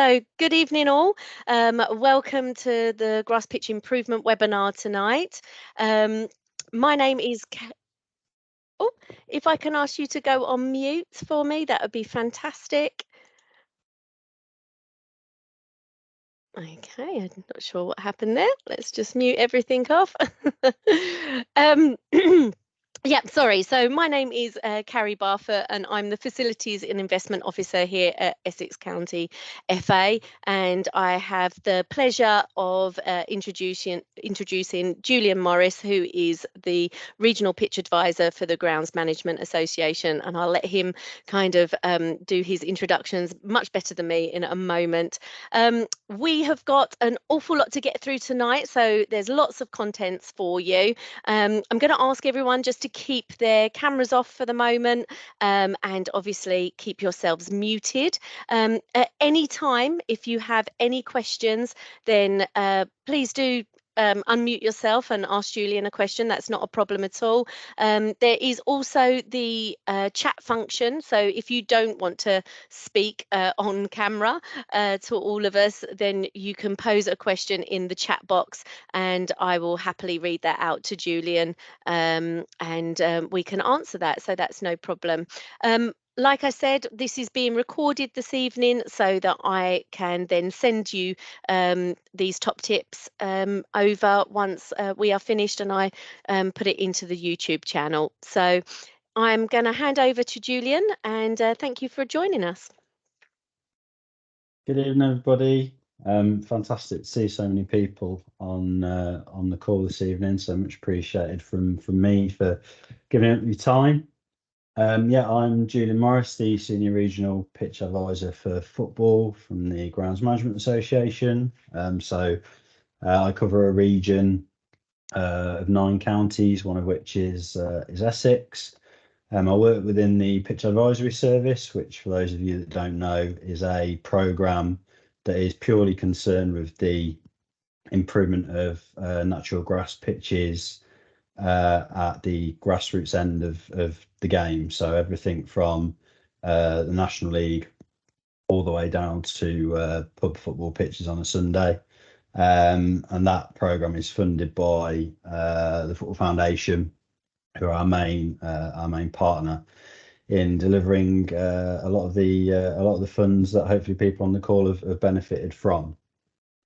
So good evening all. Welcome to the Grass Pitch Improvement webinar tonight. My name is Oh, if I can ask you to go on mute for me, that would be fantastic. Okay, I'm not sure what happened there. Let's just mute everything off. Yeah, sorry. So my name is Carrie Barfoot and I'm the Facilities and Investment Officer here at Essex County FA. And I have the pleasure of introducing Julian Morris, who is the Regional Pitch Advisor for the Grounds Management Association. And I'll let him kind of do his introductions much better than me in a moment. We have got an awful lot to get through tonight, so there's lots of contents for you. I'm going to ask everyone just to keep their cameras off for the moment, and obviously keep yourselves muted. At any time, if you have any questions, then please do unmute yourself and ask Julian a question. That's not a problem at all. There is also the chat function, so if you don't want to speak on camera to all of us, then you can pose a question in the chat box and I will happily read that out to Julian, and we can answer that, so that's no problem. Like I said, this is being recorded this evening so that I can then send you these top tips over once we are finished, and I put it into the YouTube channel. So I'm going to hand over to Julian, and thank you for joining us. Good evening, everybody. Fantastic to see so many people on the call this evening. So much appreciated from me for giving up your time. Yeah, I'm Julian Morris, the Senior Regional Pitch Advisor for football from the Grounds Management Association. I cover a region of 9 counties, one of which is Essex. I work within the Pitch Advisory Service, which, for those of you that don't know, is a programme that is purely concerned with the improvement of natural grass pitches at the grassroots end of the game. So everything from the National League all the way down to pub football pitches on a Sunday. And that programme is funded by the Football Foundation, who are our main partner in delivering a lot of the funds that hopefully people on the call have benefited from.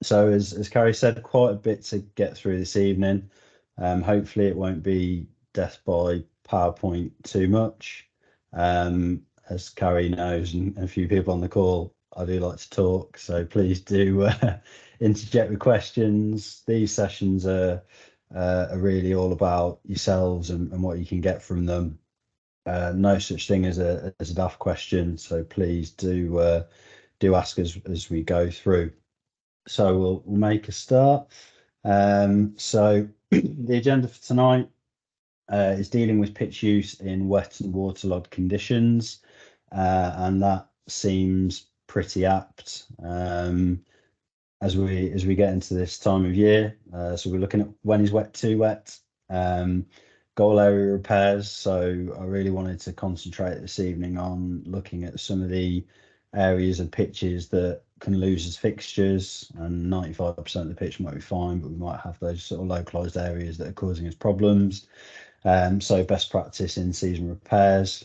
So as Carrie said, quite a bit to get through this evening. Hopefully it won't be death by PowerPoint too much. As Carrie knows, and a few people on the call, I do like to talk, so please do interject with questions. These sessions are really all about yourselves and what you can get from them. No such thing as a daft question, so please do ask as we go through. So we'll make a start. So the agenda for tonight is dealing with pitch use in wet and waterlogged conditions, and that seems pretty apt as we get into this time of year. So we're looking at when is wet too wet, goal area repairs. So I really wanted to concentrate this evening on looking at some of the areas of pitches that can lose as fixtures, and 95% of the pitch might be fine, but we might have those sort of localized areas that are causing us problems. So best practice in season repairs.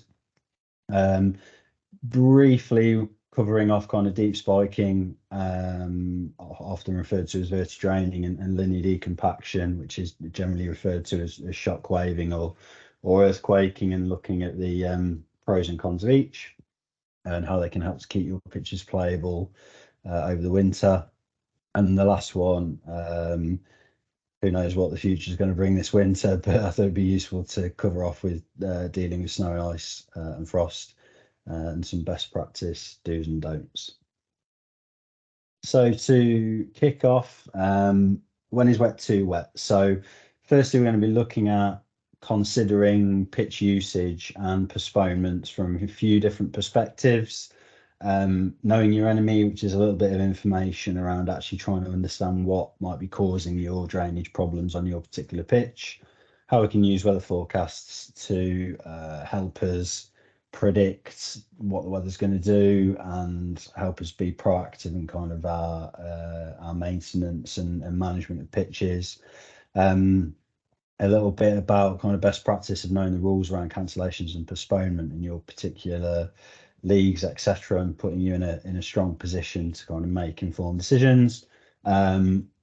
Briefly covering off kind of deep spiking, often referred to as vertidraining, and linear decompaction, which is generally referred to as shock waving or earthquaking, and looking at the pros and cons of each and how they can help to keep your pitches playable over the winter. And the last one, who knows what the future is going to bring this winter, but I thought it'd be useful to cover off with dealing with snow and ice and frost, and some best practice do's and don'ts. So to kick off, when is wet too wet? So firstly, we're going to be looking at considering pitch usage and postponements from a few different perspectives. Knowing your enemy, which is a little bit of information around actually trying to understand what might be causing your drainage problems on your particular pitch, how we can use weather forecasts to help us predict what the weather's going to do and help us be proactive in kind of our maintenance and management of pitches. A little bit about kind of best practice of knowing the rules around cancellations and postponement in your particular leagues, etc., and putting you in a strong position to kind of make informed decisions.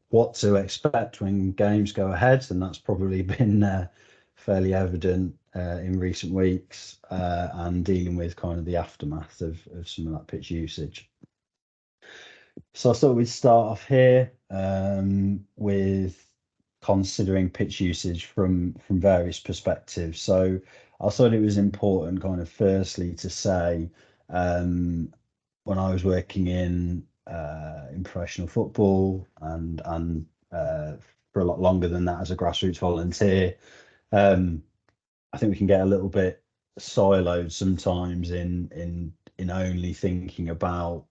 What to expect when games go ahead, and that's probably been fairly evident in recent weeks, and dealing with kind of the aftermath of some of that pitch usage. So I thought we'd start off here with considering pitch usage from various perspectives. So I thought it was important kind of firstly to say, when I was working in professional football and for a lot longer than that as a grassroots volunteer, I think we can get a little bit siloed sometimes in only thinking about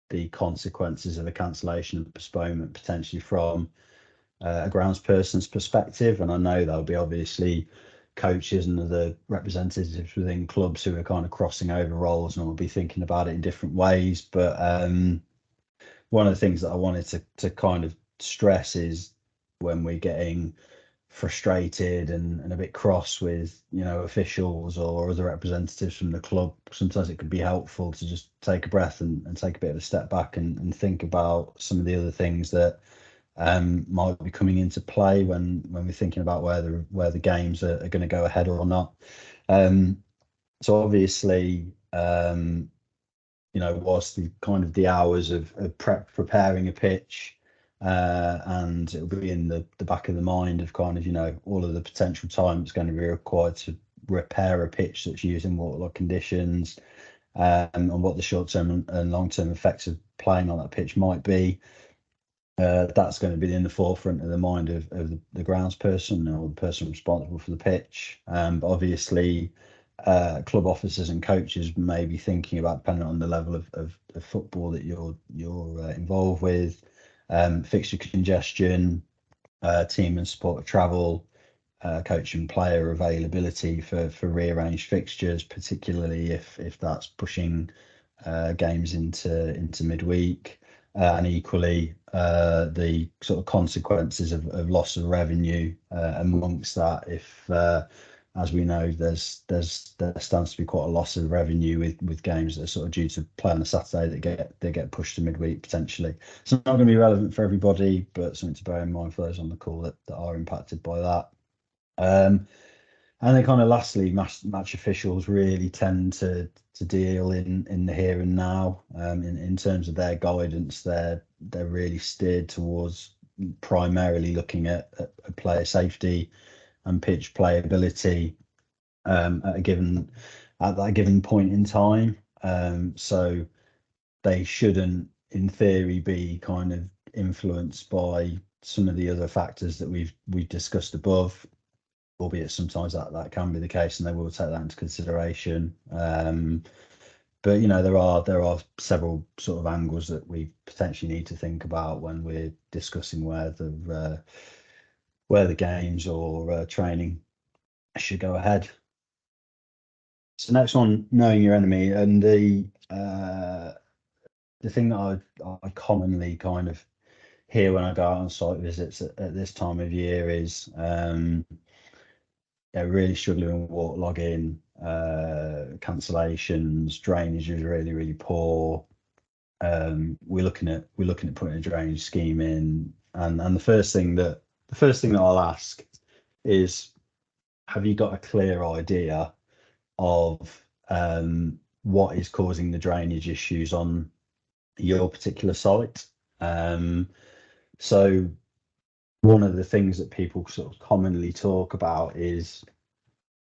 the consequences of a cancellation and postponement potentially from a grounds person's perspective. And I know there'll be obviously coaches and other representatives within clubs who are kind of crossing over roles and will be thinking about it in different ways. But one of the things that I wanted to kind of stress is when we're getting frustrated and a bit cross with officials or other representatives from the club, sometimes it could be helpful to just take a breath and take a bit of a step back and think about some of the other things that might be coming into play when we're thinking about where the games are going to go ahead or not. So obviously, whilst the kind of the hours of preparing a pitch, and it'll be in the back of the mind of kind of all of the potential time it's going to be required to repair a pitch that's using waterlogged conditions, and what the short-term and long-term effects of playing on that pitch might be. That's going to be in the forefront of the mind of the grounds person or the person responsible for the pitch. But obviously, club officers and coaches may be thinking about, depending on the level of football that you're involved with, fixture congestion, team and supporter travel, coach and player availability for rearranged fixtures, particularly if that's pushing games into midweek. And equally, the sort of consequences of loss of revenue amongst that. If, as we know, there stands to be quite a loss of revenue with games that are sort of due to play on a Saturday that get pushed to midweek potentially. So it's not going to be relevant for everybody, but something to bear in mind for those on the call that are impacted by that. And then kind of lastly, match officials really tend to deal in the here and now. In terms of their guidance, they're really steered towards primarily looking at player safety and pitch playability at that given point in time. So they shouldn't, in theory, be kind of influenced by some of the other factors that we've discussed above, albeit sometimes that can be the case, and they will take that into consideration. But there are several sort of angles that we potentially need to think about when we're discussing where the games or training should go ahead. So next one, knowing your enemy, and the thing that I commonly kind of hear when I go out on site visits at this time of year is really struggling with waterlogging, cancellations, drainage is really, really poor. We're looking at putting a drainage scheme in, and the first thing that I'll ask is, have you got a clear idea of what is causing the drainage issues on your particular site? So one of the things that people sort of commonly talk about is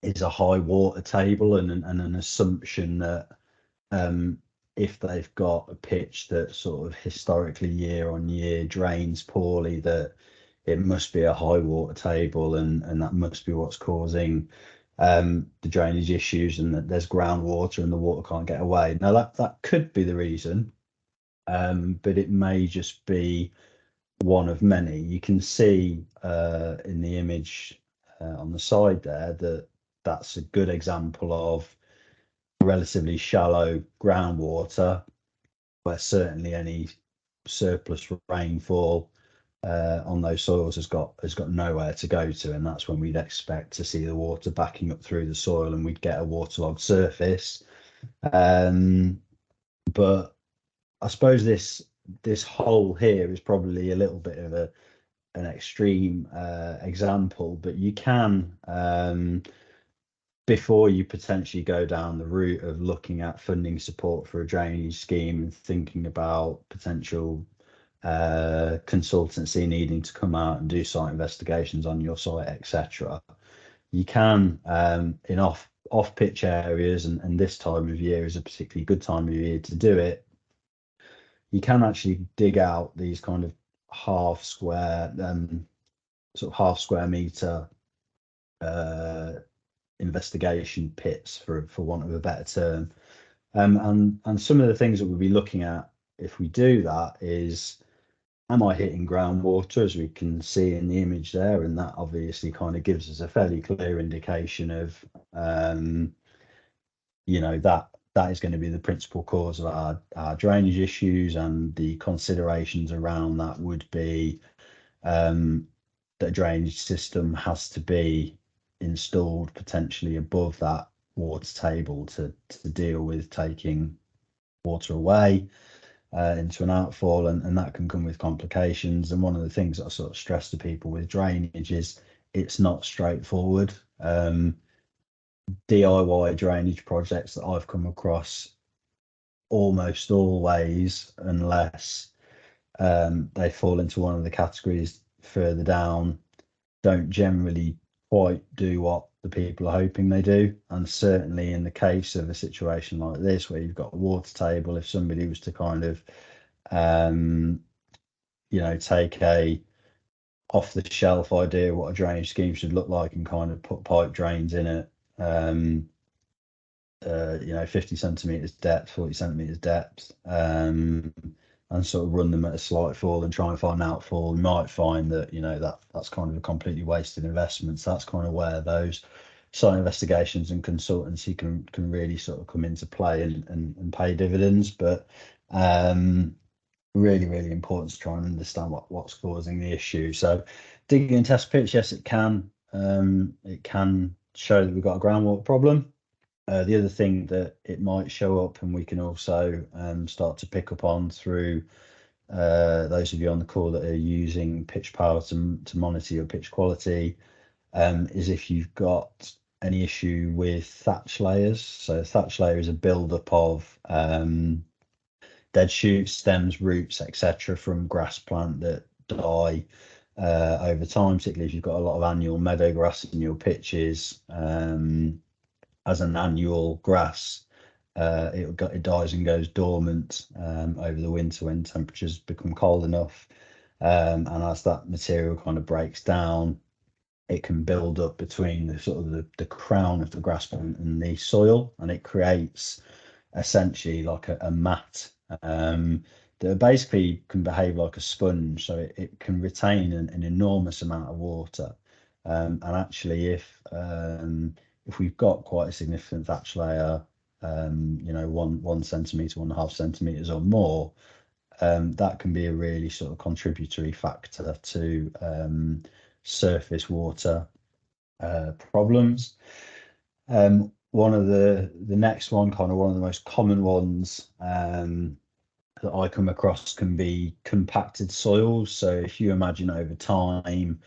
a high water table and an assumption that if they've got a pitch that sort of historically year on year drains poorly, that it must be a high water table and that must be what's causing the drainage issues, and that there's groundwater and the water can't get away. Now that could be the reason, but it may just be one of many. You can see in the image on the side there that that's a good example of relatively shallow groundwater, where certainly any surplus rainfall on those soils has got nowhere to go to, and that's when we'd expect to see the water backing up through the soil, and we'd get a waterlogged surface. But I suppose this hole here is probably a little bit of an extreme example, but you can, before you potentially go down the route of looking at funding support for a drainage scheme and thinking about potential consultancy needing to come out and do site investigations on your site, etc., you can, in off pitch areas, and this time of year is a particularly good time of year to do it, you can actually dig out these kind of half square meter investigation pits, for want of a better term. And some of the things that we'll be looking at if we do that is, am I hitting groundwater, as we can see in the image there? And that obviously kind of gives us a fairly clear indication of, that is going to be the principal cause of our drainage issues, and the considerations around that would be that a drainage system has to be installed potentially above that water table to deal with taking water away into an outfall, and that can come with complications. And one of the things that I sort of stress to people with drainage is it's not straightforward. DIY drainage projects that I've come across almost always, unless they fall into one of the categories further down, don't generally quite do what the people are hoping they do. And certainly in the case of a situation like this, where you've got a water table, if somebody was to kind of take a off the shelf idea what a drainage scheme should look like and kind of put pipe drains in it, 50 centimeters depth, 40 centimeters depth, and sort of run them at a slight fall and try and find an outfall, you might find that that's kind of a completely wasted investment. So that's kind of where those site investigations and consultancy can really sort of come into play and pay dividends. But really, really important to try and understand what's causing the issue. So digging and test pits, yes, it can show that we've got a groundwater problem. The other thing that it might show up, and we can also start to pick up on through those of you on the call that are using pitch power to monitor your pitch quality, is if you've got any issue with thatch layers. So thatch layer is a build-up of dead shoots, stems, roots, etc., from grass plant that die over time, particularly if you've got a lot of annual meadow grass in your pitches. As an annual grass, it dies and goes dormant over the winter when temperatures become cold enough, and as that material kind of breaks down, it can build up between the crown of the grass plant and the soil, and it creates essentially like a mat that basically can behave like a sponge, so it can retain an enormous amount of water. And actually, if we've got quite a significant thatch layer, 1 centimetre, 1.5 centimetres or more, that can be a really sort of contributory factor to surface water problems. One of the next one, kind of one of the most common ones that I come across, can be compacted soils. So if you imagine over time,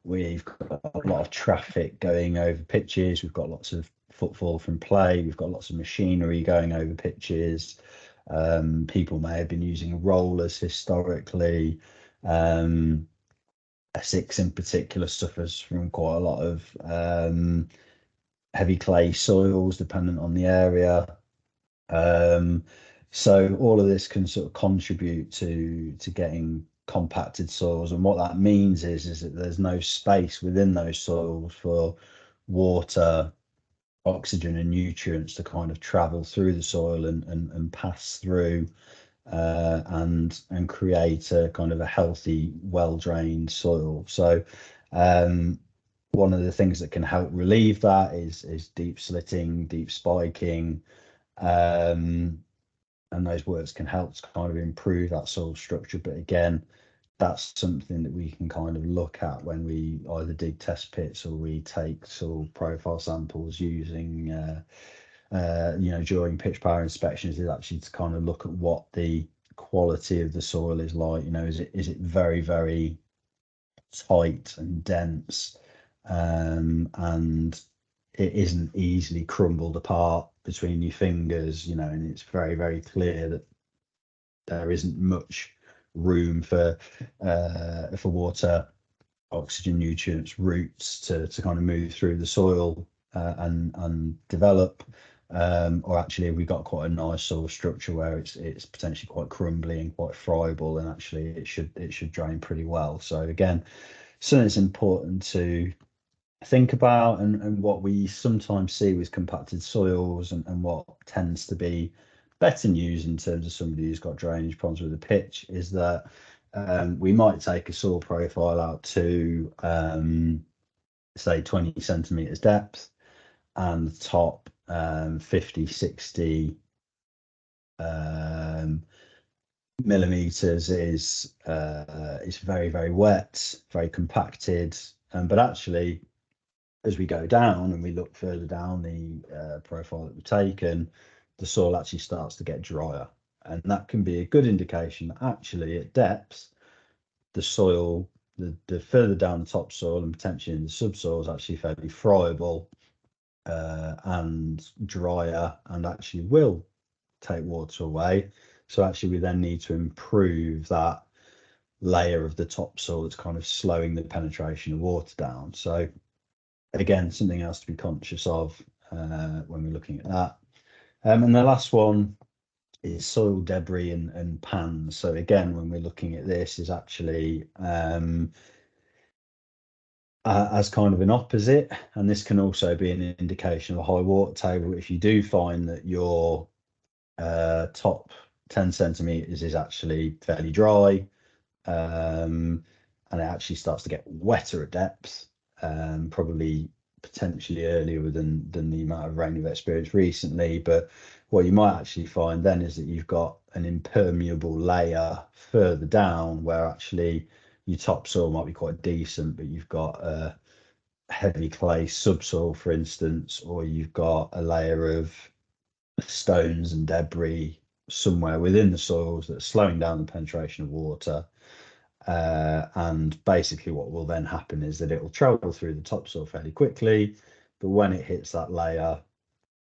we've got a lot of traffic going over pitches, we've got lots of footfall from play, we've got lots of machinery going over pitches. People may have been using rollers historically. Essex in particular suffers from quite a lot of heavy clay soils, dependent on the area. So all of this can sort of contribute to getting compacted soils, and what that means is that there's no space within those soils for water, oxygen, and nutrients to kind of travel through the soil and pass through and create a kind of a healthy, well-drained soil. So one of the things that can help relieve that is deep slitting, deep spiking, and those works can help to kind of improve that soil structure. But again, that's something that we can kind of look at when we either dig test pits or we take soil profile samples using, during pitch power inspections, is actually to kind of look at what the quality of the soil is like. Is it very, very tight and dense, and it isn't easily crumbled apart between your fingers, and it's very, very clear that there isn't much room for water, oxygen, nutrients, roots to kind of move through the soil and develop. Or actually we've got quite a nice soil structure where it's potentially quite crumbly and quite friable, and actually it should drain pretty well. So again, something that's important to think about, and what we sometimes see with compacted soils, and what tends to be better news in terms of somebody who's got drainage problems with the pitch, is that we might take a soil profile out to say 20 centimeters depth, and the top 50, 60 millimeters is very, very wet, very compacted, but actually as we go down and we look further down the profile that we've taken, the soil actually starts to get drier, and that can be a good indication that actually at depths the soil, the further down the topsoil and potentially in the subsoil, is actually fairly friable and drier, and actually will take water away. So actually we then need to improve that layer of the topsoil that's kind of slowing the penetration of water down. So again, something else to be conscious of when we're looking at that. And the last one is soil debris and pans. So again, when we're looking at this, is actually as kind of an opposite, and this can also be an indication of a high water table. If you do find that your top 10 centimeters is actually fairly dry, and it actually starts to get wetter at depth, probably potentially earlier than the amount of rain we've experienced recently. But what you might actually find then is that you've got an impermeable layer further down, where actually your topsoil might be quite decent, but you've got a heavy clay subsoil, for instance, or you've got a layer of stones and debris somewhere within the soils that's slowing down the penetration of water. And basically what will then happen is that it will travel through the topsoil fairly quickly, but when it hits that layer,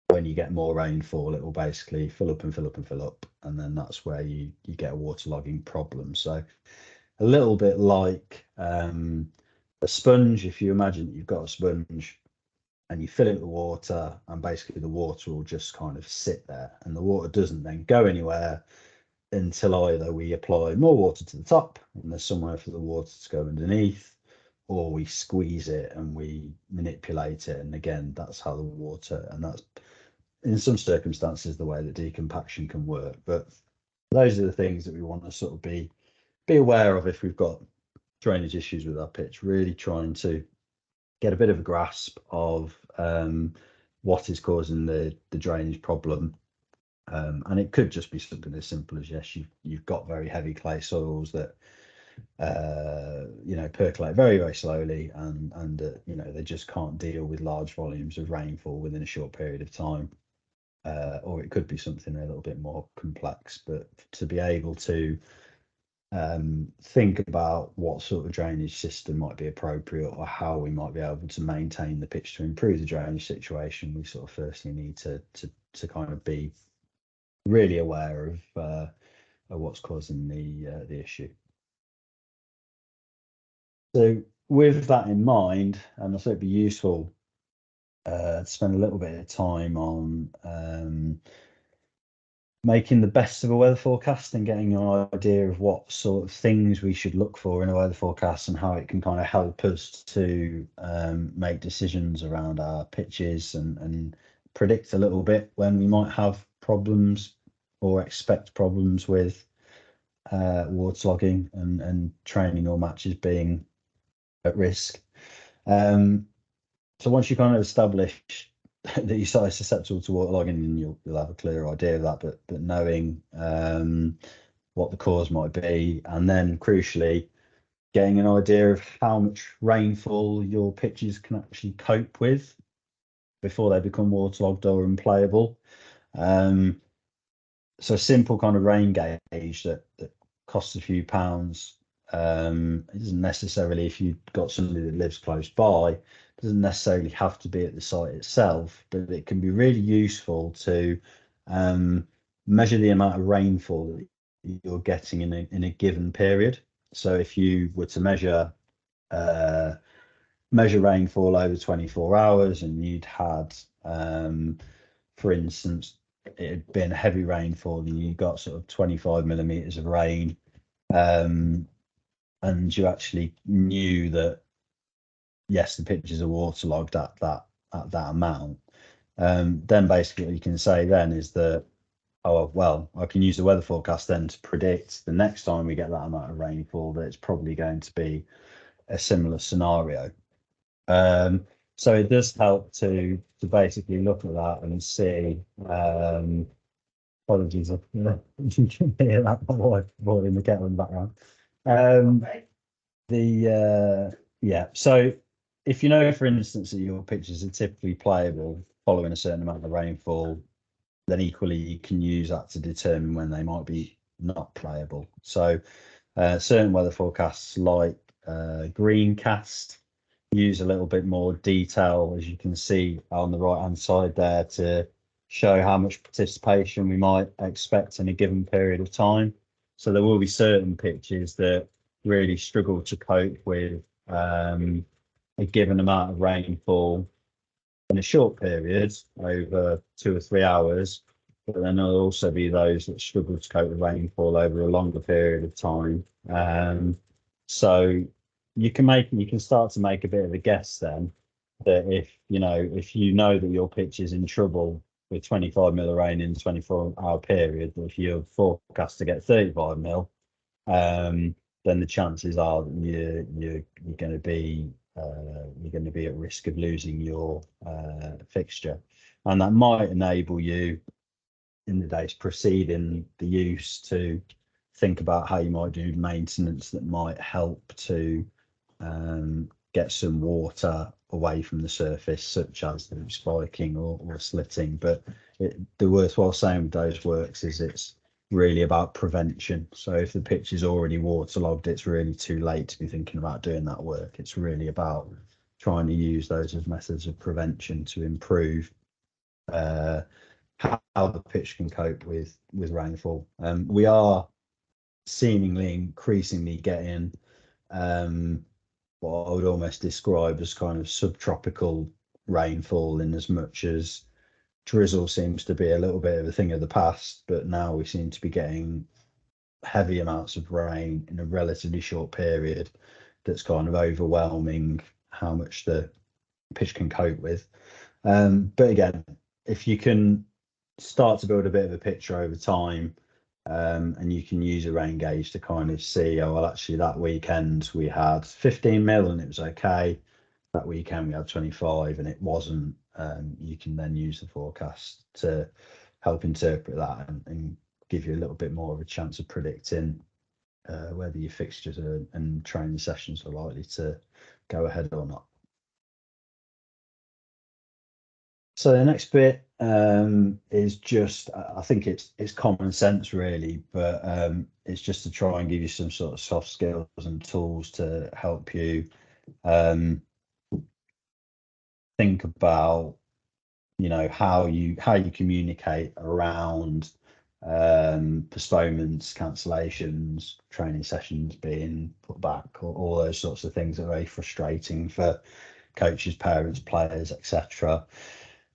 when you get more rainfall, it will basically fill up and fill up and fill up, and then that's where you get a waterlogging problem. So a little bit like a sponge. If you imagine that you've got a sponge and you fill it with water, and basically the water will just kind of sit there, and the water doesn't then go anywhere until either we apply more water to the top and there's somewhere for the water to go underneath, or we squeeze it and we manipulate it. And again, that's how the water, and that's in some circumstances the way that decompaction can work. But those are the things that we want to sort of be aware of if we've got drainage issues with our pitch, really trying to get a bit of a grasp of what is causing the drainage problem. And it could just be something as simple as, yes, you've got very heavy clay soils that percolate very, very slowly, and they just can't deal with large volumes of rainfall within a short period of time. Or it could be something a little bit more complex. But to be able to think about what sort of drainage system might be appropriate, or how we might be able to maintain the pitch to improve the drainage situation, we sort of firstly need to kind of be really aware of what's causing the issue. So with that in mind, and I thought it'd be useful to spend a little bit of time on making the best of a weather forecast and getting an idea of what sort of things we should look for in a weather forecast, and how it can kind of help us to make decisions around our pitches, and predict a little bit when we might have problems or expect problems with waterlogging and training or matches being at risk. So once you kind of establish that you say is susceptible to waterlogging, and you'll have a clear idea of that. But knowing what the cause might be, and then crucially getting an idea of how much rainfall your pitches can actually cope with before they become waterlogged or unplayable. So a simple kind of rain gauge that costs a few pounds. It doesn't necessarily, if you've got somebody that lives close by, doesn't necessarily have to be at the site itself, but it can be really useful to measure the amount of rainfall that you're getting in a given period. So if you were to measure rainfall over 24 hours, and you'd had, for instance, it had been heavy rainfall, and you got sort of 25 millimeters of rain, and you actually knew that yes, the pitches are waterlogged at that amount, then basically what you can say then is that, oh well, I can use the weather forecast then to predict the next time we get that amount of rainfall that it's probably going to be a similar scenario. So it does help to basically look at that and see. Apologies, you can hear that my wife boiling the kettle in the background. Yeah, so if you know, for instance, that your pitches are typically playable following a certain amount of rainfall, then equally you can use that to determine when they might be not playable. So certain weather forecasts like Greencast use a little bit more detail, as you can see on the right hand side there, to show how much participation we might expect in a given period of time. So there will be certain pitches that really struggle to cope with a given amount of rainfall in a short period over 2 or 3 hours, but then there'll also be those that struggle to cope with rainfall over a longer period of time. So you can start to make a bit of a guess then, that if you know that your pitch is in trouble with 25 mil of rain in a 24-hour period, but if you're forecast to get 35 mil, then the chances are that you're going to be at risk of losing your fixture, and that might enable you in the days preceding the use to think about how you might do maintenance that might help to get some water away from the surface, such as spiking or slitting. But the worthwhile saying with those works is it's really about prevention. So if the pitch is already waterlogged, it's really too late to be thinking about doing that work. It's really about trying to use those as methods of prevention to improve how the pitch can cope with rainfall. We are seemingly increasingly getting what I would almost describe as kind of subtropical rainfall, in as much as drizzle seems to be a little bit of a thing of the past, but now we seem to be getting heavy amounts of rain in a relatively short period that's kind of overwhelming how much the pitch can cope with. But again, if you can start to build a bit of a picture over time, and you can use a rain gauge to kind of see, oh well, actually that weekend we had 15 mil and it was okay. That weekend we had 25 and it wasn't. You can then use the forecast to help interpret that and give you a little bit more of a chance of predicting whether your fixtures and training sessions are likely to go ahead or not. So the next bit is just, I think it's common sense really, but it's just to try and give you some sort of soft skills and tools to help you think about, how you communicate around postponements, cancellations, training sessions being put back, or all those sorts of things that are very frustrating for coaches, parents, players, etc.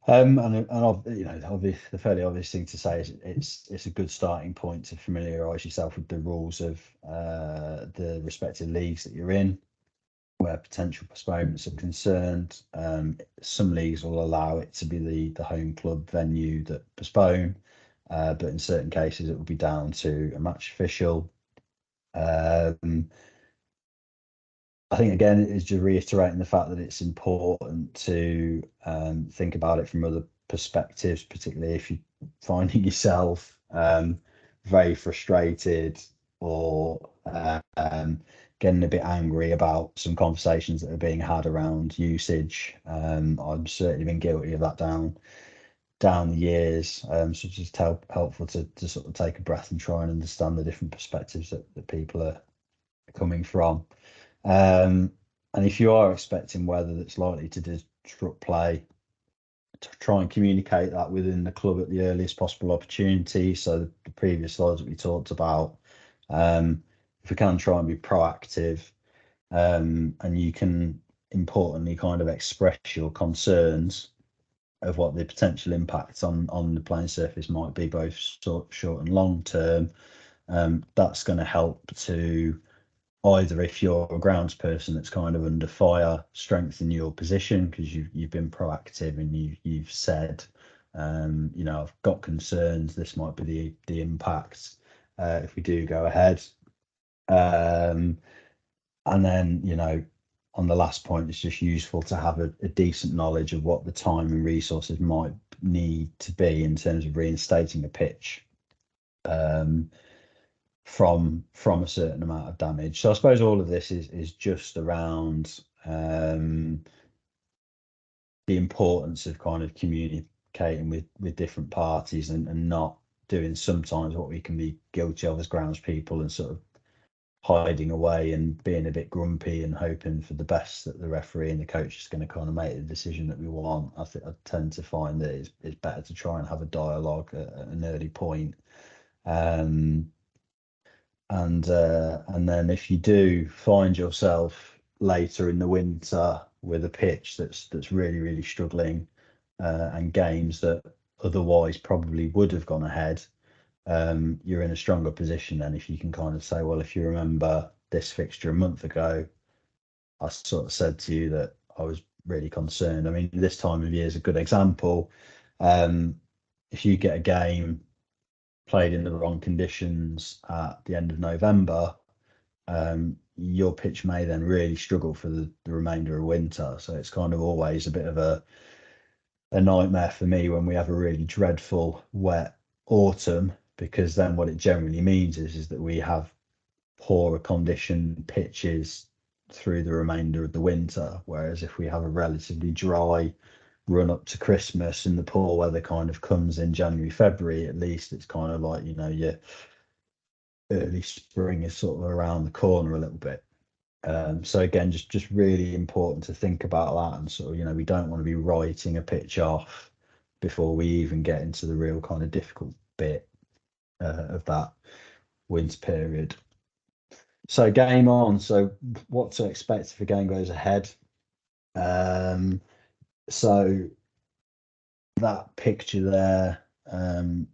And obviously, the fairly obvious thing to say is it's a good starting point to familiarise yourself with the rules of the respective leagues that you're in, where potential postponements are concerned. Some leagues will allow it to be the home club venue that postpone, but in certain cases it will be down to a match official. I think again it is just reiterating the fact that it's important to think about it from other perspectives, particularly if you're finding yourself very frustrated or getting a bit angry about some conversations that are being had around usage. I've certainly been guilty of that down the years. So it's just helpful to sort of take a breath and try and understand the different perspectives that people are coming from. And if you are expecting weather that's likely to disrupt play, to try and communicate that within the club at the earliest possible opportunity. So the previous slides that we talked about, if we can try and be proactive, and you can importantly kind of express your concerns of what the potential impacts on the playing surface might be, both short and long term. That's going to help to either, if you're a grounds person that's kind of under fire, strengthen your position because you've been proactive and you've said, I've got concerns. This might be the impact if we do go ahead. And then, on the last point, it's just useful to have a decent knowledge of what the time and resources might need to be in terms of reinstating a pitch from a certain amount of damage. So I suppose all of this is just around the importance of kind of communicating with different parties and not doing sometimes what we can be guilty of as grounds people and sort of hiding away and being a bit grumpy and hoping for the best that the referee and the coach is going to kind of make the decision that we want. I tend to find that it's better to try and have a dialogue at an early point. And then if you do find yourself later in the winter with a pitch that's really, really struggling, and games that otherwise probably would have gone ahead, you're in a stronger position then if you can kind of say, well, if you remember this fixture a month ago, I sort of said to you that I was really concerned. I mean, this time of year is a good example. If you get a game played in the wrong conditions at the end of November, your pitch may then really struggle for the remainder of winter. So it's kind of always a bit of a nightmare for me when we have a really dreadful wet autumn, because then what it generally means is that we have poorer condition pitches through the remainder of the winter. Whereas if we have a relatively dry run up to Christmas and the poor weather kind of comes in January, February, at least it's kind of like, your early spring is sort of around the corner a little bit. So again, just really important to think about that, and sort of, we don't want to be writing a pitch off before we even get into the real kind of difficult bit of that winter period. So game on. So what to expect if a game goes ahead? So that picture there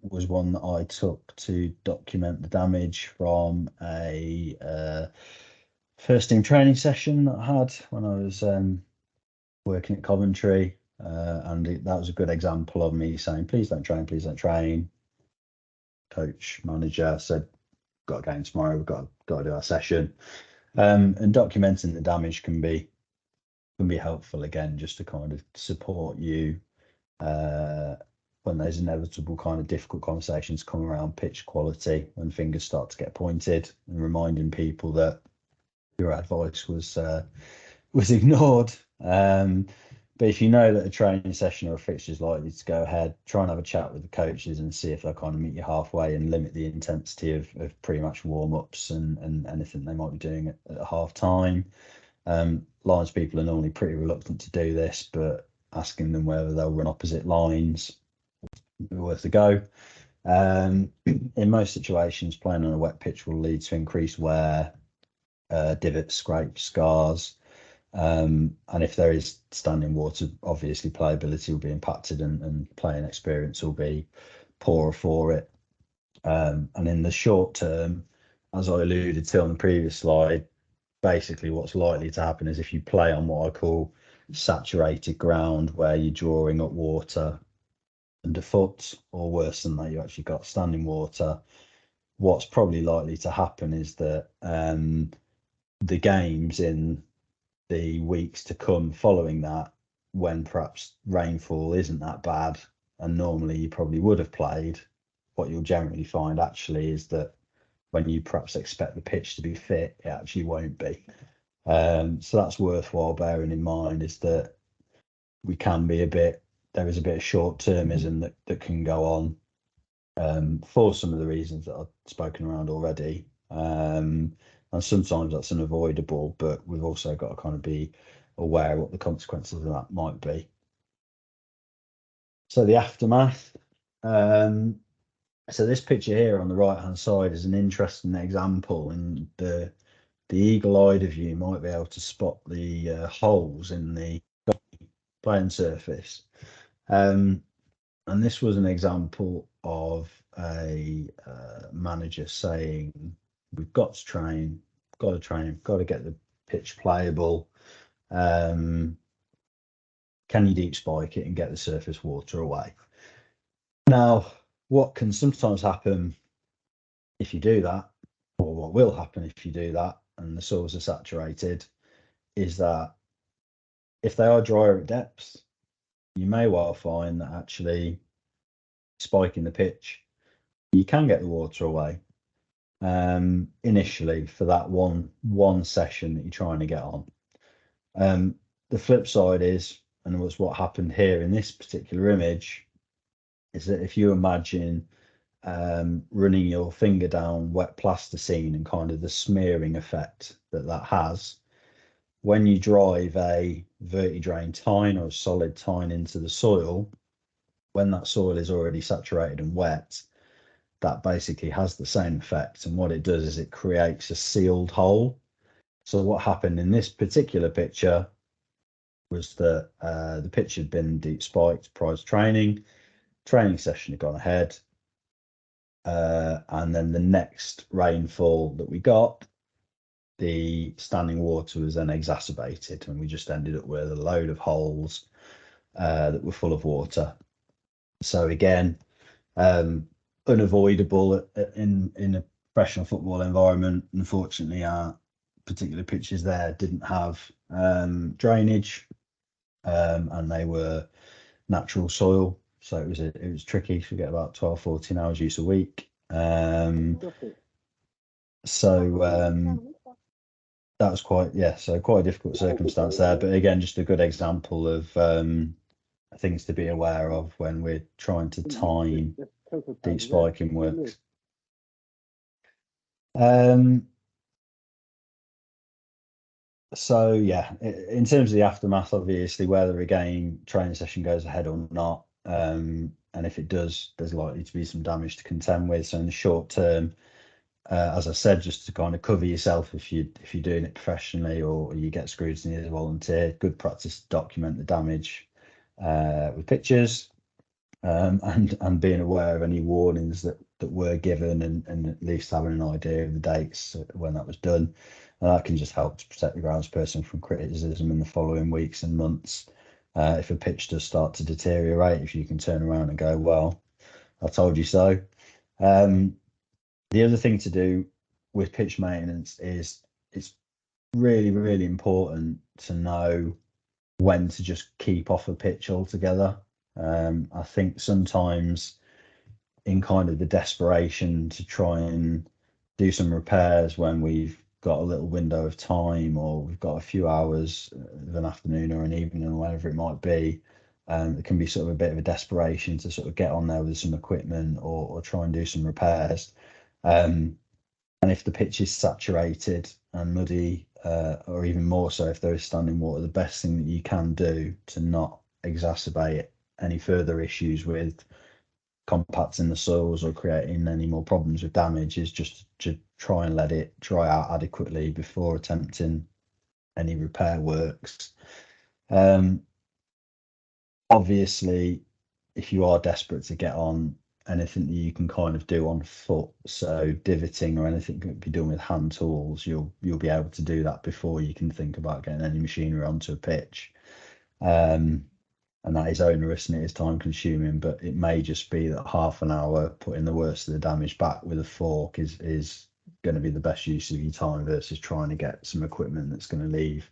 was one that I took to document the damage from a first team training session that I had when I was working at Coventry, and that was a good example of me saying, please don't train. Coach, manager said, got a game tomorrow, we've got to do our session. And documenting the damage can be helpful, again, just to kind of support you when there's inevitable kind of difficult conversations come around pitch quality, when fingers start to get pointed, and reminding people that your advice was ignored. But if you know that a training session or a fixture is likely to go ahead, try and have a chat with the coaches and see if they'll kind of meet you halfway and limit the intensity of pre-match warm-ups and anything they might be doing at half time. Lines people are normally pretty reluctant to do this, but asking them whether they'll run opposite lines would be worth a go. In most situations, playing on a wet pitch will lead to increased wear, divots, scrapes, scars. And if there is standing water, obviously playability will be impacted and playing experience will be poorer for it. And in the short term, as I alluded to on the previous slide, basically what's likely to happen is if you play on what I call saturated ground, where you're drawing up water underfoot, or worse than that, you actually got standing water, what's probably likely to happen is that the games in the weeks to come following that, when perhaps rainfall isn't that bad and normally you probably would have played, what you'll generally find actually is that when you perhaps expect the pitch to be fit, it actually won't be. So that's worthwhile bearing in mind, is that there is a bit of short-termism that can go on for some of the reasons that I've spoken around already. And sometimes that's unavoidable, but we've also got to kind of be aware what the consequences of that might be. So the aftermath. So this picture here on the right hand side is an interesting example, and the eagle-eyed of you might be able to spot the holes in the playing surface. And this was an example of a manager saying, we've got to train, got to get the pitch playable. Can you deep spike it and get the surface water away? Now, what can sometimes happen if you do that, or what will happen if you do that, and the soils are saturated, is that if they are drier at depths, you may well find that actually spiking the pitch, you can get the water away initially for that one session that you're trying to get on. The flip side is, and was what happened here in this particular image, is that if you imagine running your finger down wet plasticine and kind of the smearing effect that has, when you drive a vertidrain tine or a solid tine into the soil, when that soil is already saturated and wet, that basically has the same effect. And what it does is it creates a sealed hole. So what happened in this particular picture was that the pitch had been deep spiked prior to training session had gone ahead, and then the next rainfall that we got, the standing water was then exacerbated, and we just ended up with a load of holes that were full of water. So again, unavoidable in a professional football environment. Unfortunately, our particular pitches there didn't have drainage, and they were natural soil, so it was tricky to get about 12-14 hours use a week. So that was quite a difficult circumstance there, but again, just a good example of things to be aware of when we're trying to time deep spiking works. So yeah, in terms of the aftermath, obviously whether again training session goes ahead or not, and if it does, there's likely to be some damage to contend with. So in the short term, as I said, just to kind of cover yourself if you're doing it professionally or you get scrutineered as a volunteer, good practice to document the damage with pictures, and being aware of any warnings that were given, and at least having an idea of the dates when that was done. And that can just help to protect the groundsperson from criticism in the following weeks and months. If a pitch does start to deteriorate, if you can turn around and go, well, I told you so. The other thing to do with pitch maintenance is it's really, really important to know when to just keep off a pitch altogether. I think sometimes in kind of the desperation to try and do some repairs when we've got a little window of time, or we've got a few hours of an afternoon or an evening or whatever it might be, it can be sort of a bit of a desperation to sort of get on there with some equipment or try and do some repairs. And if the pitch is saturated and muddy, or even more so if there is standing water, the best thing that you can do to not exacerbate any further issues with compacting the soils or creating any more problems with damage is just to try and let it dry out adequately before attempting any repair works. Obviously, if you are desperate to get on, anything that you can kind of do on foot, so divoting or anything that can be done with hand tools, you'll be able to do that before you can think about getting any machinery onto a pitch. And that is onerous and it is time consuming, but it may just be that half an hour putting the worst of the damage back with a fork is going to be the best use of your time versus trying to get some equipment that's going to leave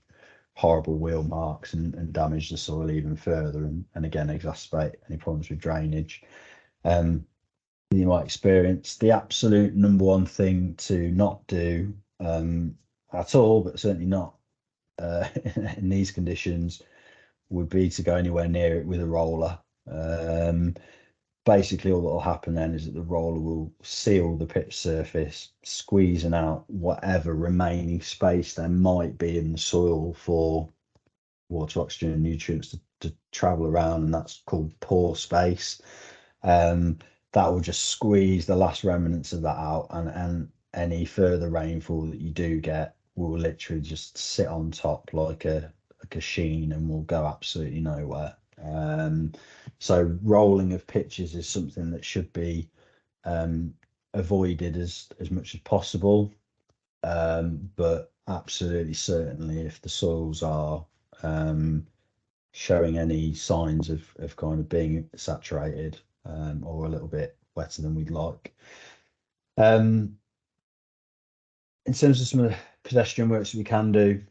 horrible wheel marks and damage the soil even further, and again exacerbate any problems with drainage. In my experience, the absolute number one thing to not do at all, but certainly not in these conditions, would be to go anywhere near it with a roller. Basically, all that will happen then is that the roller will seal the pitch surface, squeezing out whatever remaining space there might be in the soil for water, oxygen, and nutrients to travel around, and that's called pore space. That will just squeeze the last remnants of that out, and any further rainfall that you do get will literally just sit on top like a sheen and will go absolutely nowhere. So rolling of pitches is something that should be avoided as much as possible. But absolutely certainly, if the soils are showing any signs of kind of being saturated or a little bit wetter than we'd like. In terms of some of the pedestrian works that we can do,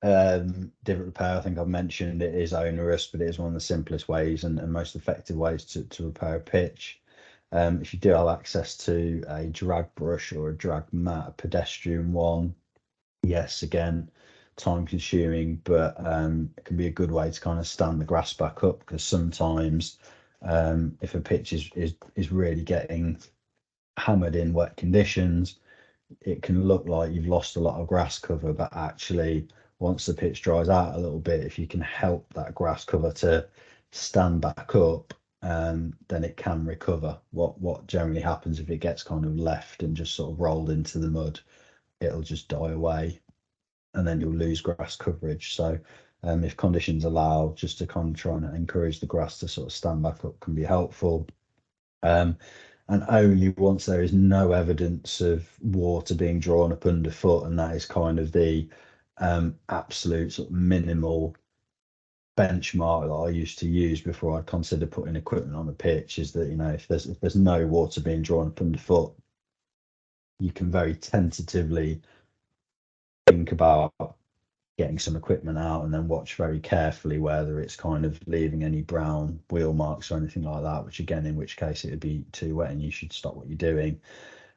divot repair, I think I've mentioned it is onerous, but it is one of the simplest ways and most effective ways to repair a pitch. If you do have access to a drag brush or a drag mat, a pedestrian one, yes, again, time consuming, but it can be a good way to kind of stand the grass back up, because sometimes if a pitch is really getting hammered in wet conditions, it can look like you've lost a lot of grass cover, but actually once the pitch dries out a little bit, if you can help that grass cover to stand back up, then it can recover. What generally happens if it gets kind of left and just sort of rolled into the mud, it'll just die away, and then you'll lose grass coverage. So if conditions allow, just to kind of try and encourage the grass to sort of stand back up can be helpful. And only once there is no evidence of water being drawn up underfoot, and that is kind of the absolute sort of minimal benchmark that I used to use before I'd consider putting equipment on the pitch, is that, you know, if there's no water being drawn up underfoot, you can very tentatively think about getting some equipment out and then watch very carefully whether it's kind of leaving any brown wheel marks or anything like that, which again, in which case it would be too wet and you should stop what you're doing.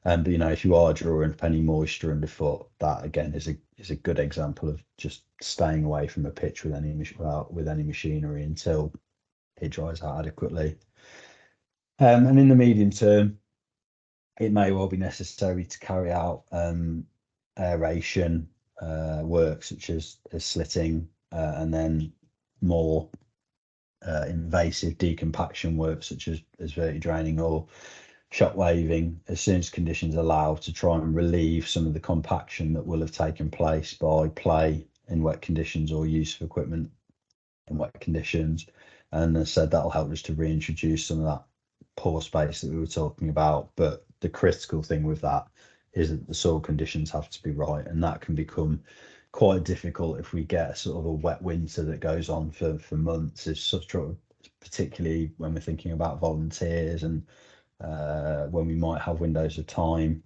But you know, if you are drawing up any moisture underfoot, that again is a good example of just staying away from a pitch with any machinery until it dries out adequately. And in the medium term, it may well be necessary to carry out aeration work, such as slitting, and then more invasive decompaction work, such as verti-draining or shock waving, as soon as conditions allow, to try and relieve some of the compaction that will have taken place by play in wet conditions or use of equipment in wet conditions. And as I said, that'll help us to reintroduce some of that pore space that we were talking about. But the critical thing with that is that the soil conditions have to be right, and that can become quite difficult if we get sort of a wet winter that goes on for months. It's sort of, particularly when we're thinking about volunteers and when we might have windows of time,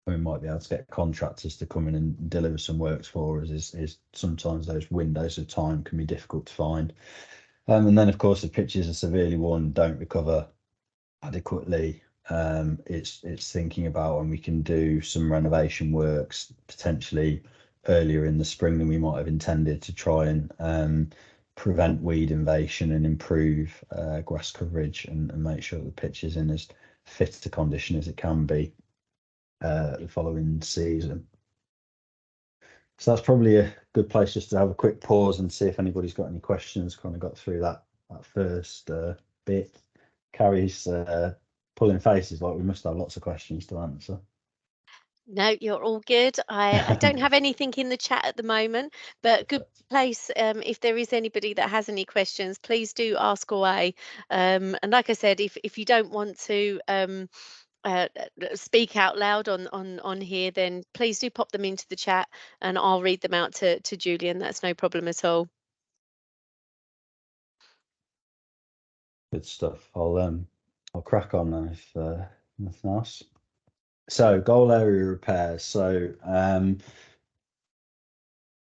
we might be able to get contractors to come in and deliver some works for us, is sometimes those windows of time can be difficult to find. And then, of course, if pitches are severely worn and don't recover adequately, it's thinking about when we can do some renovation works potentially earlier in the spring than we might have intended, to try and prevent weed invasion and improve grass coverage, and make sure that the pitch is in as fit a condition as it can be the following season. So that's probably a good place just to have a quick pause and see if anybody's got any questions. Kind of got through that first bit. Carrie's pulling faces like we must have lots of questions to answer. No, you're all good. I don't have anything in the chat at the moment, but good place. If there is anybody that has any questions, please do ask away. And like I said, if you don't want to speak out loud on here, then please do pop them into the chat, and I'll read them out to Julian. That's no problem at all. Good stuff. I'll crack on now if nothing else. So goal area repairs. So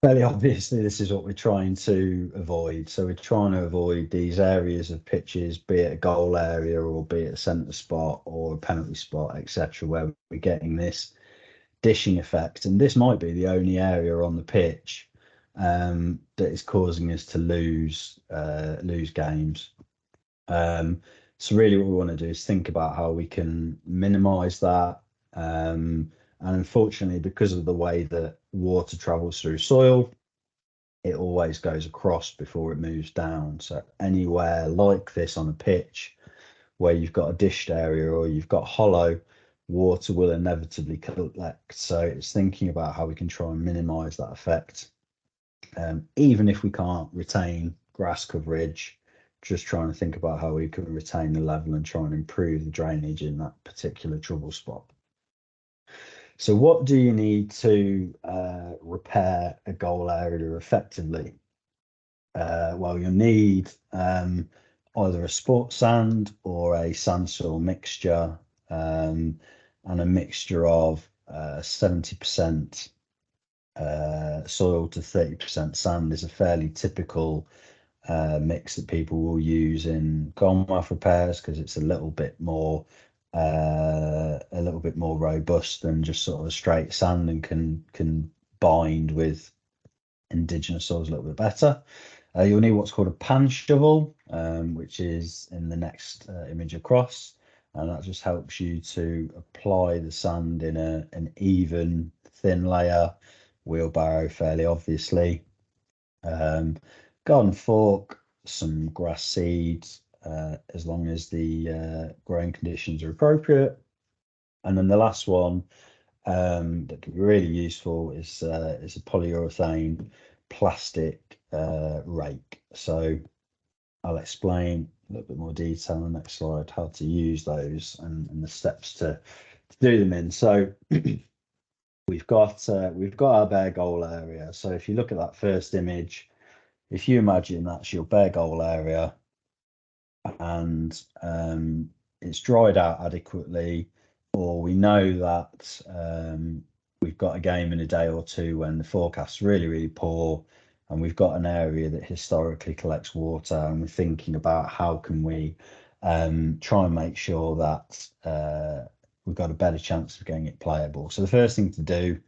Fairly obviously, this is what we're trying to avoid. So we're trying to avoid these areas of pitches, be it a goal area or be it a centre spot or a penalty spot, etc., where we're getting this dishing effect. And this might be the only area on the pitch that is causing us to lose games. So really, what we want to do is think about how we can minimise that. And unfortunately, because of the way that water travels through soil, it always goes across before it moves down. So anywhere like this on a pitch where you've got a dished area or you've got hollow, water will inevitably collect. So it's thinking about how we can try and minimise that effect. Even if we can't retain grass coverage, just trying to think about how we can retain the level and try and improve the drainage in that particular trouble spot. So what do you need to repair a goal area effectively? Well, you'll need either a sport sand or a sandsoil mixture, and a mixture of 70% soil to 30% sand is a fairly typical mix that people will use in goalmouth repairs because it's a little bit more robust than just sort of a straight sand and can bind with indigenous soils a little bit better. You'll need what's called a pan shovel, which is in the next image across, and that just helps you to apply the sand in an even thin layer, wheelbarrow fairly obviously, garden fork, some grass seeds, as long as the growing conditions are appropriate. And then the last one that can be really useful is a polyurethane plastic rake. So I'll explain a little bit more detail on the next slide how to use those and the steps to do them in. So we've got our bare goal area. So if you look at that first image, if you imagine that's your bare goal area and it's dried out adequately, or we know that we've got a game in a day or two when the forecast's really, really poor, and we've got an area that historically collects water, and we're thinking about how can we try and make sure that we've got a better chance of getting it playable. So the first thing to do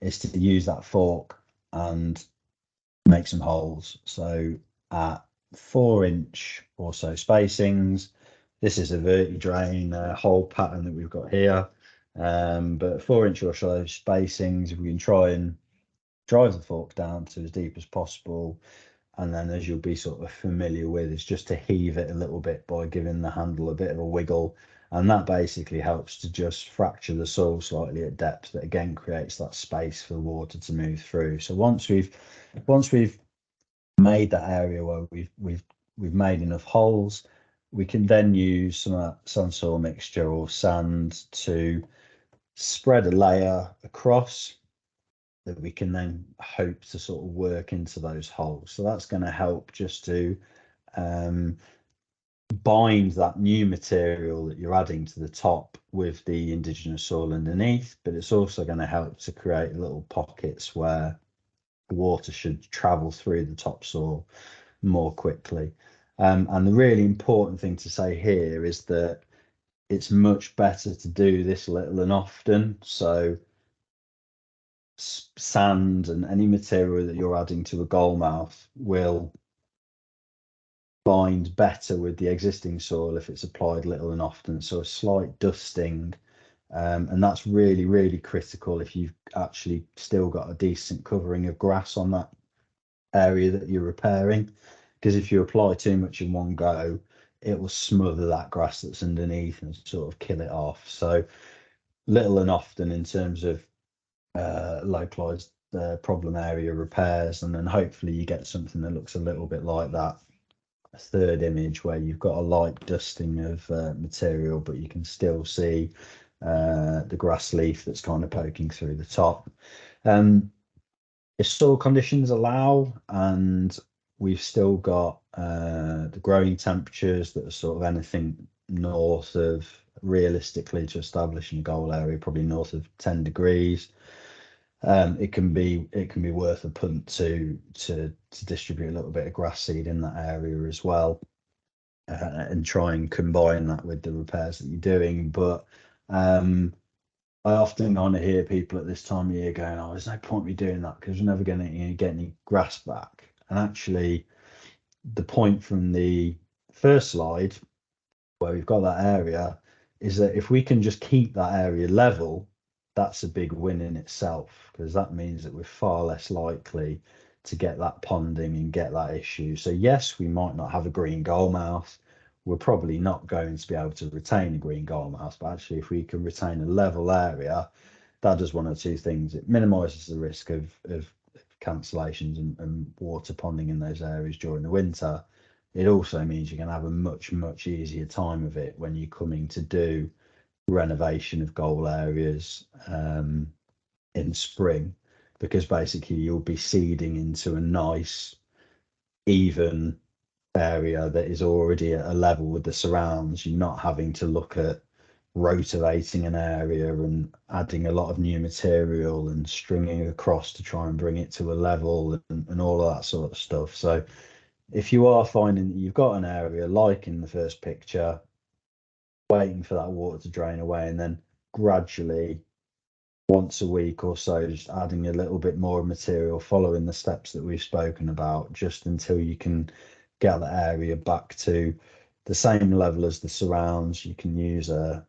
is to use that fork and make some holes. So at 4-inch or so spacings, this is a verti-drain hole pattern that we've got here. But 4-inch or so spacings, if we can try and drive the fork down to as deep as possible, and then as you'll be sort of familiar with, is just to heave it a little bit by giving the handle a bit of a wiggle, and that basically helps to just fracture the soil slightly at depth. That again creates that space for the water to move through. So once we've made that area where we've made enough holes, we can then use some soil mixture or sand to spread a layer across that we can then hope to sort of work into those holes. So that's going to help just to bind that new material that you're adding to the top with the indigenous soil underneath, but it's also going to help to create little pockets where water should travel through the topsoil more quickly. And the really important thing to say here is that it's much better to do this little and often. So sand and any material that you're adding to a goalmouth will bind better with the existing soil if it's applied little and often. So a slight dusting, and that's really, really critical if you've actually still got a decent covering of grass on that area that you're repairing, because if you apply too much in one go, it will smother that grass that's underneath and sort of kill it off. So little and often in terms of localized problem area repairs, and then hopefully you get something that looks a little bit like that third image where you've got a light dusting of material, but you can still see the grass leaf that's kind of poking through the top. If soil conditions allow and we've still got the growing temperatures that are sort of anything north of, realistically, to establish a goal area, probably north of 10 degrees, it can be worth a punt to distribute a little bit of grass seed in that area as well, and try and combine that with the repairs that you're doing. But I often kind of hear people at this time of year going, "Oh, there's no point me doing that because we're never going to get any grass back." And actually, the point from the first slide where we've got that area is that if we can just keep that area level, that's a big win in itself, because that means that we're far less likely to get that ponding and get that issue. So yes, we might not have a green goalmouth. We're probably not going to be able to retain a green goalmouth, but actually if we can retain a level area, that does one or two things. It minimises the risk of cancellations and water ponding in those areas during the winter. It also means you're going to have a much easier time of it when you're coming to do renovation of goal areas in spring, because basically you'll be seeding into a nice even area that is already at a level with the surrounds. You're not having to look at rotating an area and adding a lot of new material and stringing across to try and bring it to a level and all of that sort of stuff. So if you are finding that you've got an area like in the first picture, waiting for that water to drain away, and then gradually once a week or so just adding a little bit more material, following the steps that we've spoken about, just until you can get the area back to the same level as the surrounds. You can use a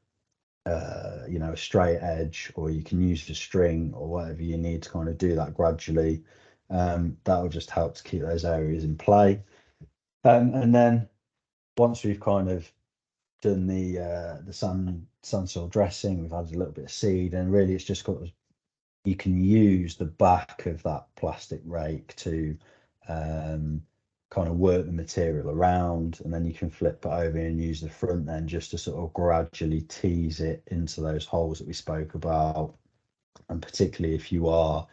straight edge, or you can use the string or whatever you need to kind of do that gradually. That'll just help to keep those areas in play. And then once we've kind of done the sun soil dressing, we've added a little bit of seed, and really it's just got, you can use the back of that plastic rake to kind of work the material around, and then you can flip it over and use the front then just to sort of gradually tease it into those holes that we spoke about. And particularly if you are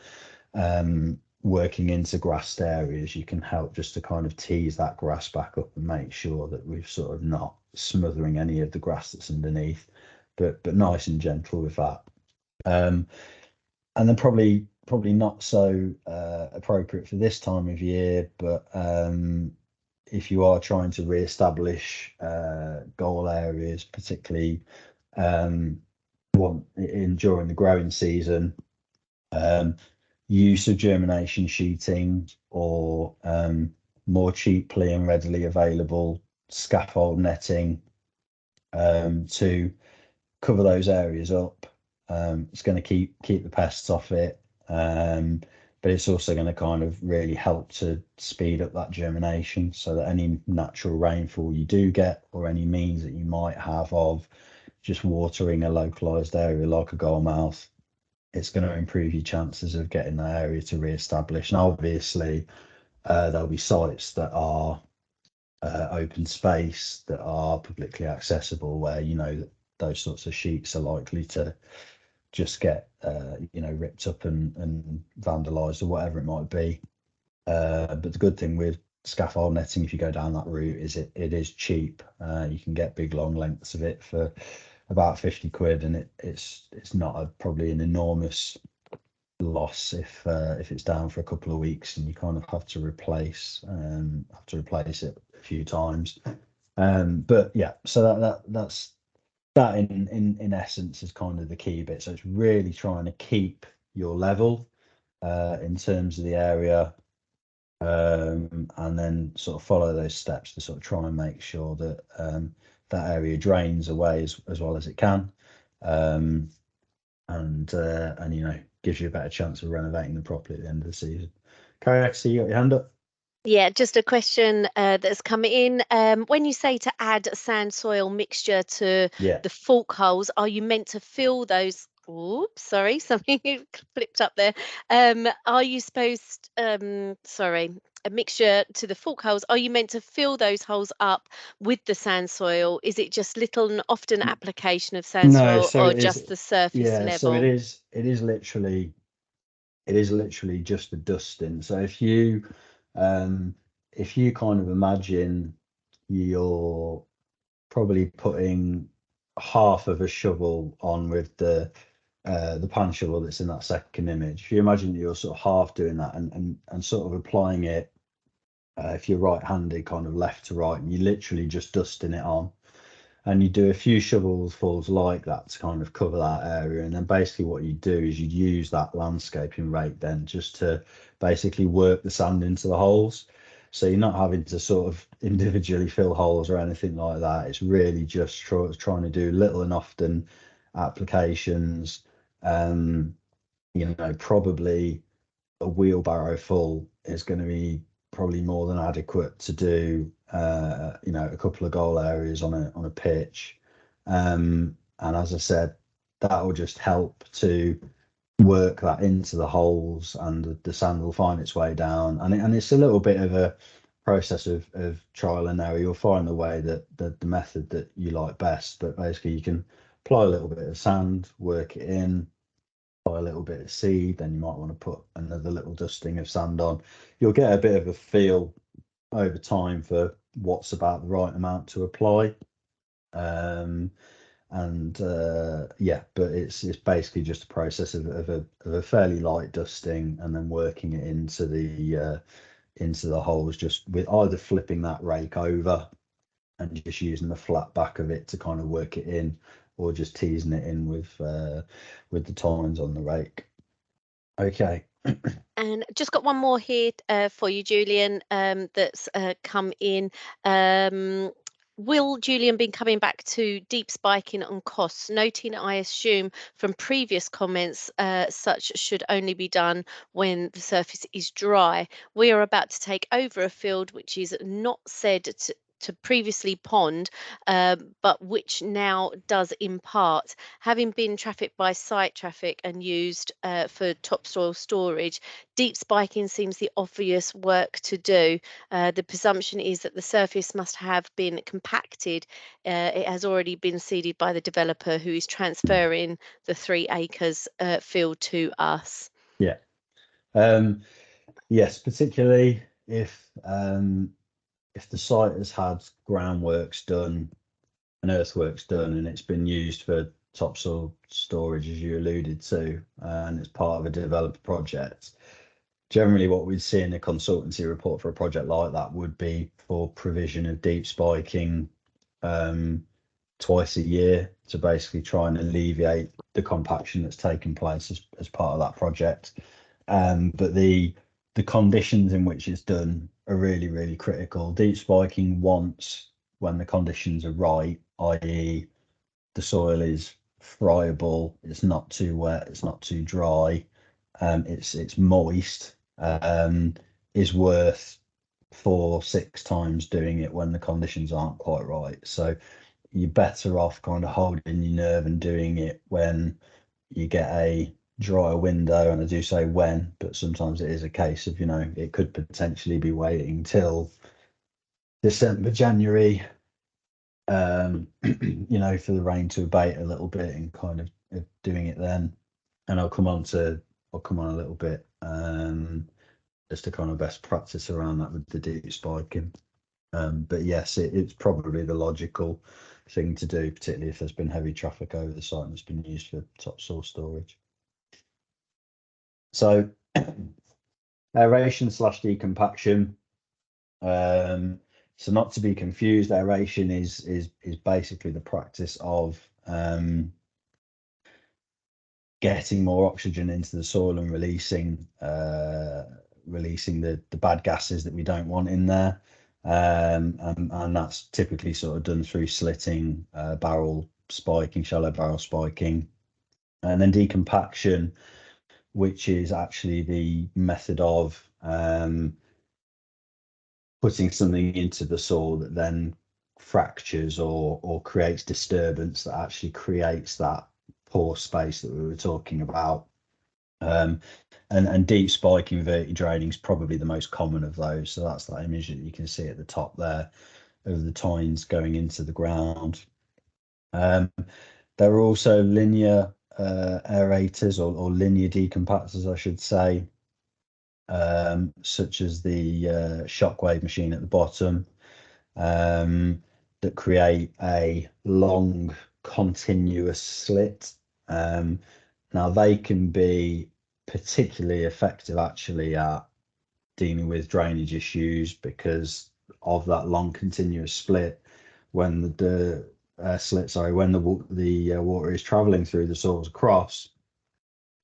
working into grassed areas, you can help just to kind of tease that grass back up and make sure that we've sort of not smothering any of the grass that's underneath, but nice and gentle with that. And then probably not so appropriate for this time of year, but if you are trying to re-establish goal areas, particularly during the growing season, use of germination sheeting, or more cheaply and readily available scaffold netting to cover those areas up. It's going to keep the pests off it, but it's also going to kind of really help to speed up that germination, so that any natural rainfall you do get, or any means that you might have of just watering a localized area like a goalmouth, it's going to improve your chances of getting that area to re-establish. And obviously there'll be sites that are open space, that are publicly accessible, where that those sorts of sheets are likely to just get ripped up and vandalized or whatever it might be. But the good thing with scaffold netting, if you go down that route, is it is cheap. You can get big long lengths of it for about 50 quid, and it's not probably an enormous loss if it's down for a couple of weeks and you kind of have to replace it a few times. But yeah, so that's that in essence is kind of the key bit. So it's really trying to keep your level in terms of the area, and then sort of follow those steps to sort of try and make sure that that area drains away as well as it can, and gives you a better chance of renovating them properly at the end of the season. Carrie, I see you got your hand up. Yeah, just a question that's come in. When you say to add sand soil mixture to Yeah. the fork holes, are you meant to fill those? Oops, sorry, something flipped up there. Are you supposed, sorry, a mixture to the fork holes? Are you meant to fill those holes up with the sand soil? Is it just little and often application of sand No, soil, so or it is. just the surface Yeah, so level? it is literally just a dusting. So if you kind of imagine you're probably putting half of a shovel on with the the pan shovel that's in that second image. If you imagine that you're sort of half doing that and sort of applying it, if you're right-handed, kind of left to right, and you're literally just dusting it on, and you do a few shovelfuls like that to kind of cover that area. And then basically what you do is you use that landscaping rake then just to basically work the sand into the holes. So you're not having to sort of individually fill holes or anything like that. It's really just trying to do little and often applications. Probably a wheelbarrow full is going to be probably more than adequate to do a couple of goal areas on a pitch, and as I said, that will just help to work that into the holes, and the sand will find its way down, and it's a little bit of a process of trial and error. You'll find the way that the method that you like best, but basically you can apply a little bit of sand, work it in, a little bit of seed, then you might want to put another little dusting of sand on. You'll get a bit of a feel over time for what's about the right amount to apply. But it's basically just a process of a fairly light dusting and then working it into the holes, just with either flipping that rake over and just using the flat back of it to kind of work it in, or just teasing it in with the tines on the rake. Okay. And just got one more here for you, Julian, that's come in. Will Julian be coming back to deep spiking on costs? Noting, I assume from previous comments, such should only be done when the surface is dry. We are about to take over a field which is not said to previously pond, but which now does in part. Having been trafficked by site traffic and used for topsoil storage, deep spiking seems the obvious work to do. The presumption is that the surface must have been compacted. It has already been seeded by the developer, who is transferring the 3 acres field to us. Yeah. Yes, particularly if the site has had groundworks done and earthworks done, and it's been used for topsoil storage, as you alluded to, and it's part of a developer project. Generally, what we'd see in a consultancy report for a project like that would be for provision of deep spiking twice a year to basically try and alleviate the compaction that's taken place as part of that project. But the conditions in which it's done are really, really critical. Deep spiking once when the conditions are right, i.e. the soil is friable, it's not too wet, it's not too dry, it's moist, is worth 4-6 times doing it when the conditions aren't quite right. So you're better off kind of holding your nerve and doing it when you get a drier window. And I do say when, but sometimes it is a case of, it could potentially be waiting till December, January, for the rain to abate a little bit and kind of doing it then. And I'll come on a little bit as to kind of best practice around that with the deep spiking. But yes, it's probably the logical thing to do, particularly if there's been heavy traffic over the site and it's been used for topsoil storage. So aeration / decompaction. So not to be confused, aeration is basically the practice of getting more oxygen into the soil and releasing the bad gases that we don't want in there. And that's typically sort of done through slitting, barrel spiking, shallow barrel spiking, and then decompaction, which is actually the method of putting something into the soil that then fractures or creates disturbance that actually creates that pore space that we were talking about. And deep spiking verti-draining is probably the most common of those. So that's that image that you can see at the top there of the tines going into the ground. There are also linear aerators or linear decompactors, I should say, such as the shockwave machine at the bottom, that create a long continuous slit. Now they can be particularly effective actually at dealing with drainage issues because of that long continuous split when the slit, sorry, when the water is traveling through the soils across,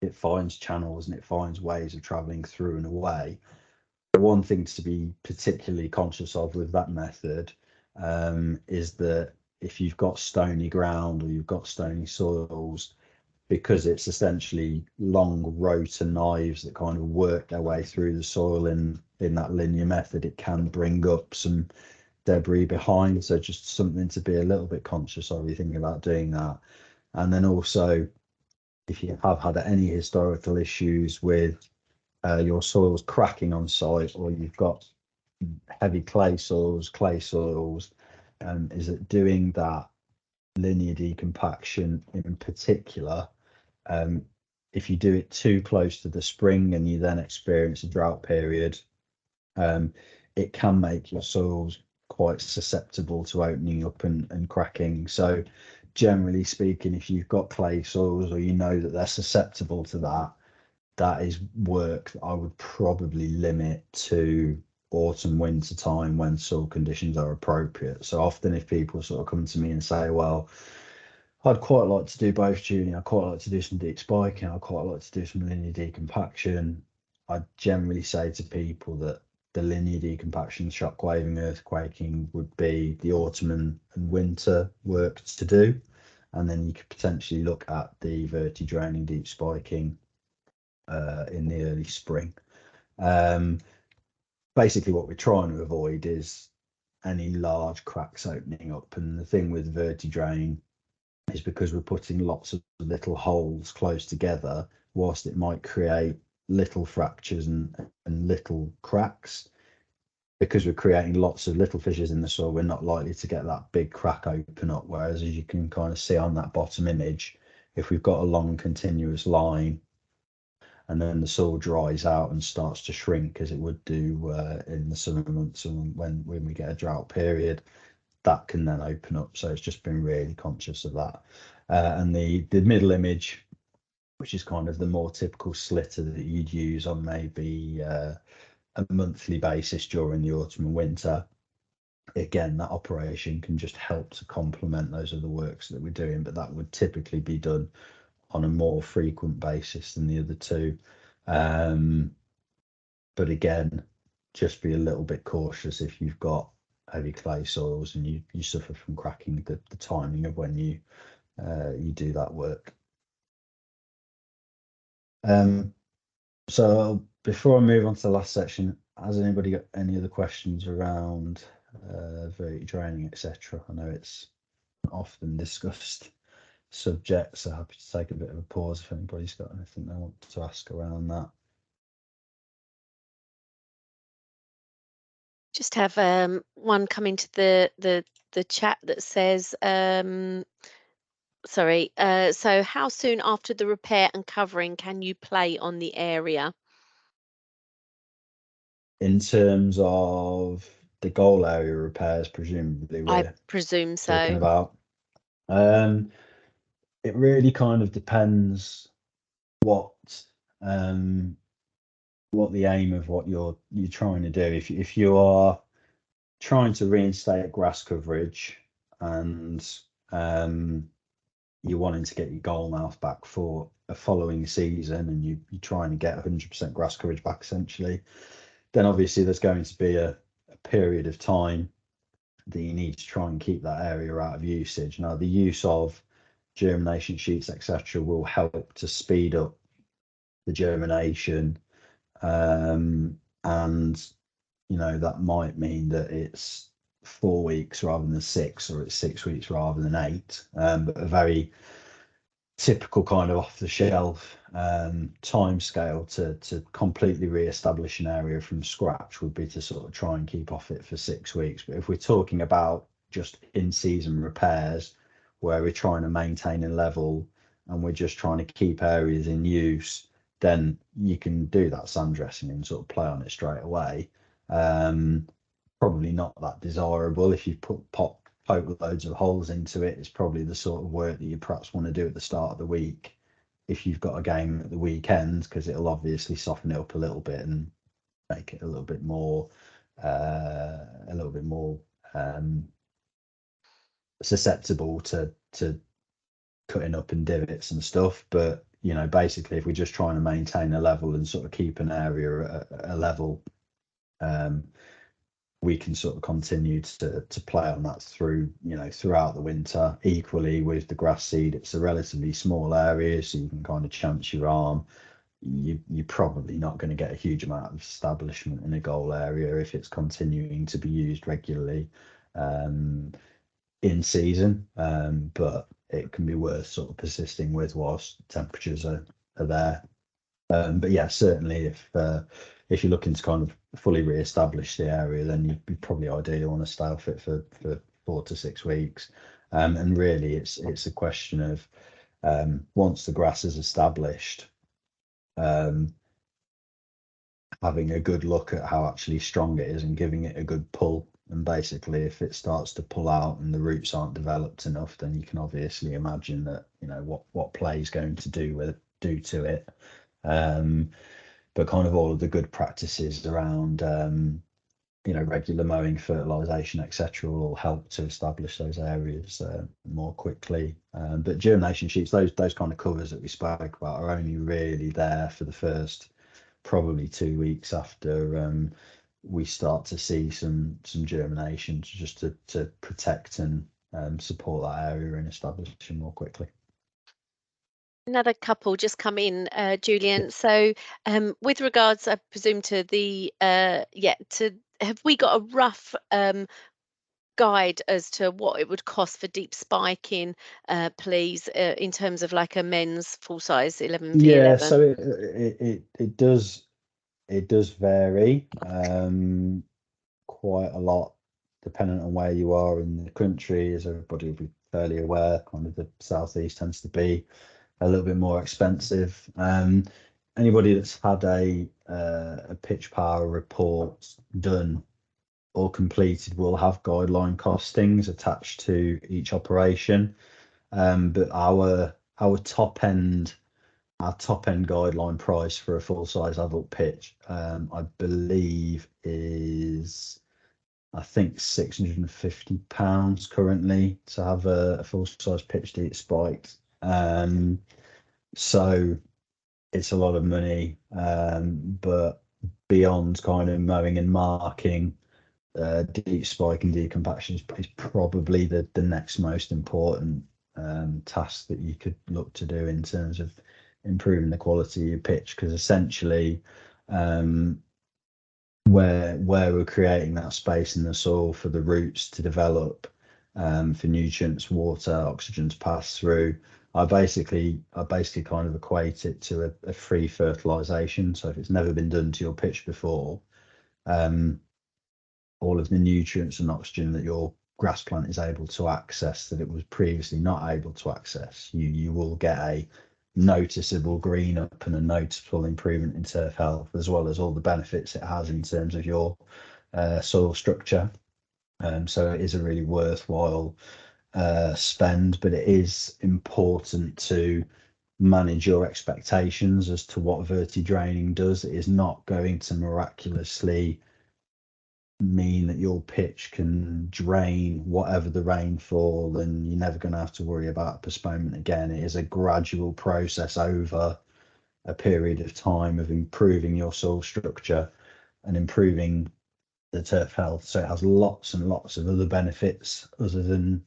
it finds channels and it finds ways of traveling through and away. The one thing to be particularly conscious of with that method is that if you've got stony ground or you've got stony soils, because it's essentially long rotor knives that kind of work their way through the soil in that linear method, it can bring up some debris behind. So just something to be a little bit conscious of, you thinking about doing that. And then also, if you have had any historical issues with your soils cracking on site, or you've got heavy clay soils, is that doing that linear decompaction in particular, if you do it too close to the spring and you then experience a drought period, it can make your soils quite susceptible to opening up and cracking. So generally speaking, if you've got clay soils or you know that they're susceptible to that, that is work that I would probably limit to autumn, winter time when soil conditions are appropriate. So often if people sort of come to me and say, well, I'd quite like to do both tuning, I'd quite like to do some deep spiking, I'd quite like to do some linear decompaction, I generally say to people that the linear decompaction, shock waving, earthquaking would be the autumn and winter work to do. And then you could potentially look at the verti-draining deep spiking in the early spring. Basically what we're trying to avoid is any large cracks opening up. And the thing with verti-drain is because we're putting lots of little holes close together, whilst it might create little fractures and little cracks, because we're creating lots of little fissures in the soil, we're not likely to get that big crack open up. Whereas as you can kind of see on that bottom image, if we've got a long continuous line and then the soil dries out and starts to shrink as it would do in the summer months, and when we get a drought period, that can then open up. So it's just been really conscious of that. And the middle image, which is kind of the more typical slitter that you'd use on maybe a monthly basis during the autumn and winter. Again, that operation can just help to complement those other works that we're doing, but that would typically be done on a more frequent basis than the other two. But again, just be a little bit cautious if you've got heavy clay soils and you suffer from cracking, the timing of when you do that work. So before I move on to the last section, has anybody got any other questions around verti-draining, etc.? I know it's an often discussed subject, so happy to take a bit of a pause if anybody's got anything they want to ask around that. Just have one come into the chat that says, sorry, so how soon after the repair and covering can you play on the area? In terms of the goal area repairs, presumably I we're presume talking so. about. It really kind of depends what the aim of what you're trying to do. If you are trying to reinstate grass coverage and you're wanting to get your goal mouth back for a following season, and you're trying to get 100% grass coverage back essentially, then obviously there's going to be a period of time that you need to try and keep that area out of usage. Now, the use of germination sheets, etc., will help to speed up the germination, and that might mean that it's 4 weeks rather than 6, or it's 6 weeks rather than 8. But a very typical kind of off the shelf time scale to completely re-establish an area from scratch would be to sort of try and keep off it for 6 weeks. But if we're talking about just in-season repairs where we're trying to maintain a level and we're just trying to keep areas in use, then you can do that sand dressing and sort of play on it straight away. Probably not that desirable if you poke loads of holes into it. It's probably the sort of work that you perhaps want to do at the start of the week if you've got a game at the weekend, because it'll obviously soften it up a little bit and make it a little bit more susceptible to cutting up in divots and stuff. But basically, if we're just trying to maintain a level and sort of keep an area at a level, we can sort of continue to play on that throughout the winter. Equally with the grass seed, it's a relatively small area, so you can kind of chance your arm. You're probably not going to get a huge amount of establishment in a goal area if it's continuing to be used regularly in season, but it can be worth sort of persisting with whilst temperatures are there. But yeah, certainly if you're looking to kind of fully re-establish the area, then you'd be probably ideally want to stay off it for 4 to 6 weeks. And really, it's a question of once the grass is established, having a good look at how actually strong it is and giving it a good pull. And basically, if it starts to pull out and the roots aren't developed enough, then you can obviously imagine that what play is going to do to it. But kind of all of the good practices around regular mowing, fertilization, etc., will help to establish those areas more quickly. But germination sheets, those kind of covers that we spoke about, are only really there for the first probably 2 weeks after we start to see some germination, just to protect and support that area and establish it more quickly. Another couple just come in, Julian. So, with regards, I presume, to the have we got a rough guide as to what it would cost for deep spiking, please, in terms of like a men's full size 11v11? Yeah, so it does vary quite a lot depending on where you are in the country, as everybody will be fairly aware. Kind of the southeast tends to be a little bit more expensive. Anybody that's had a pitch power report done or completed will have guideline costings attached to each operation. But our top end guideline price for a full size adult pitch, I believe, is I think £650 currently to have a full size pitch deep spiked. So it's a lot of money, but beyond kind of mowing and marking, deep spike and decompaction is probably the next most important task that you could look to do in terms of improving the quality of your pitch, because essentially where we're creating that space in the soil for the roots to develop, for nutrients, water, oxygen to pass through, I basically kind of equate it to a free fertilization. So if it's never been done to your pitch before, all of the nutrients and oxygen that your grass plant is able to access that it was previously not able to access, you will get a noticeable green up and a noticeable improvement in turf health, as well as all the benefits it has in terms of your soil structure. So it is a really worthwhile spend, but it is important to manage your expectations as to what verti-draining does. It is not going to miraculously mean that your pitch can drain whatever the rainfall, and you're never going to have to worry about postponement again. It is a gradual process over a period of time of improving your soil structure and improving the turf health. So it has lots and lots of other benefits other than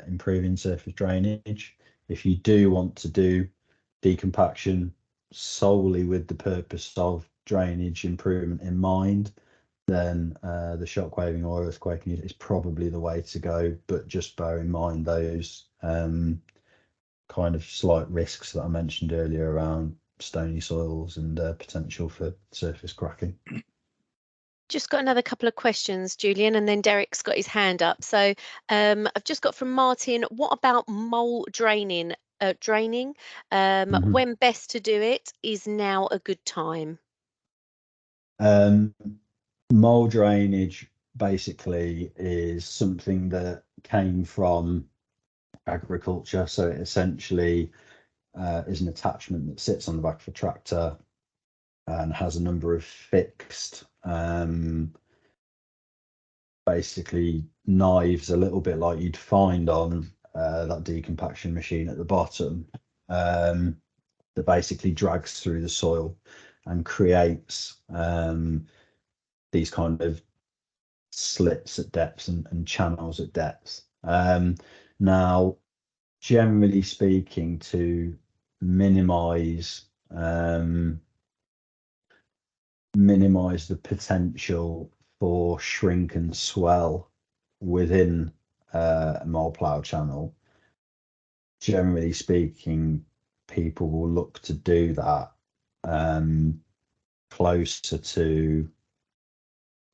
improving surface drainage. If you do want to do decompaction solely with the purpose of drainage improvement in mind, then the shockwaving or earthquaking is probably the way to go. But just bear in mind those kind of slight risks that I mentioned earlier around stony soils and potential for surface cracking. Just got another couple of questions, Julian, and then Derek's got his hand up. So I've just got from Martin, what about mole draining? Mhm. When best to do it? Is now a good time? Mole drainage basically is something that came from agriculture. So it essentially is an attachment that sits on the back of a tractor and has a number of fixed basically knives, a little bit like you'd find on that decompaction machine at the bottom, that basically drags through the soil and creates these kind of slits at depths and channels at depths. Now, generally speaking, to minimize the potential for shrink and swell within a mole plough channel, generally speaking, people will look to do that closer to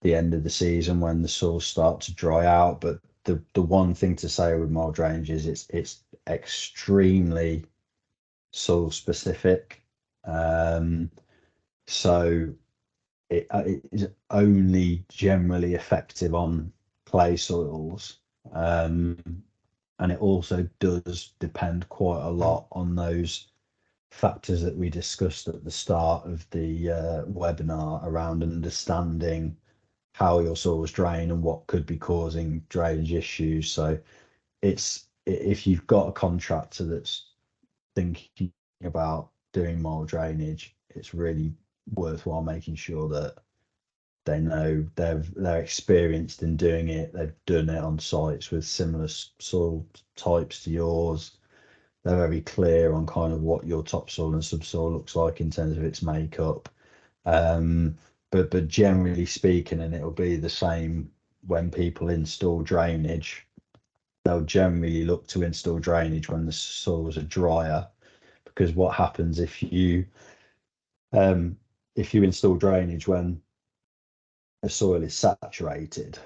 the end of the season when the soils start to dry out. But the one thing to say with mole drainage is it's extremely soil specific. So it is only generally effective on clay soils. And it also does depend quite a lot on those factors that we discussed at the start of the webinar around understanding how your soils drain and what could be causing drainage issues. So it's, if you've got a contractor that's thinking about doing more drainage, it's really worthwhile making sure that they know they're experienced in doing it. They've done it on sites with similar soil types to yours. They're very clear on kind of what your topsoil and subsoil looks like in terms of its makeup. But generally speaking, and it'll be the same when people install drainage, they'll generally look to install drainage when the soils are drier, because what happens if you install drainage when the soil is saturated,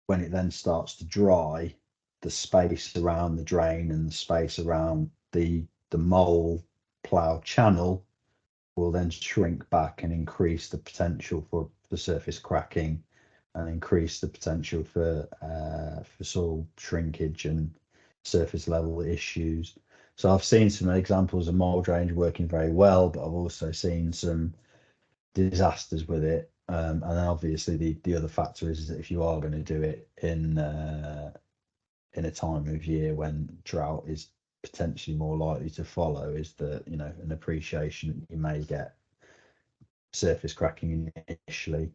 when it then starts to dry, the space around the drain and the space around the mole plough channel will then shrink back and increase the potential for the surface cracking and increase the potential for soil shrinkage and surface level issues. So I've seen some examples of mole drainage working very well, but I've also seen some disasters with it. And then obviously the other factor is that if you are going to do it in a time of year when drought is potentially more likely to follow, is that, you know, an appreciation that you may get surface cracking initially,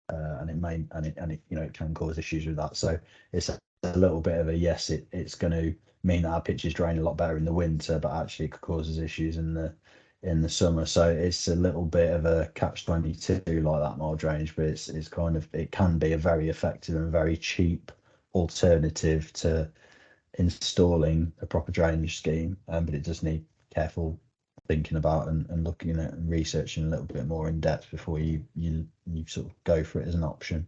and it you know, it can cause issues with that. So it's a little bit of a yes, it's going to mean that our pitches drain a lot better in the winter, but actually it causes issues in the summer. So it's a little bit of a catch-22 like that mole drainage, but it's kind of, it can be a very effective and very cheap alternative to installing a proper drainage scheme, but it does need careful thinking about and looking at and researching a little bit more in depth before you sort of go for it as an option.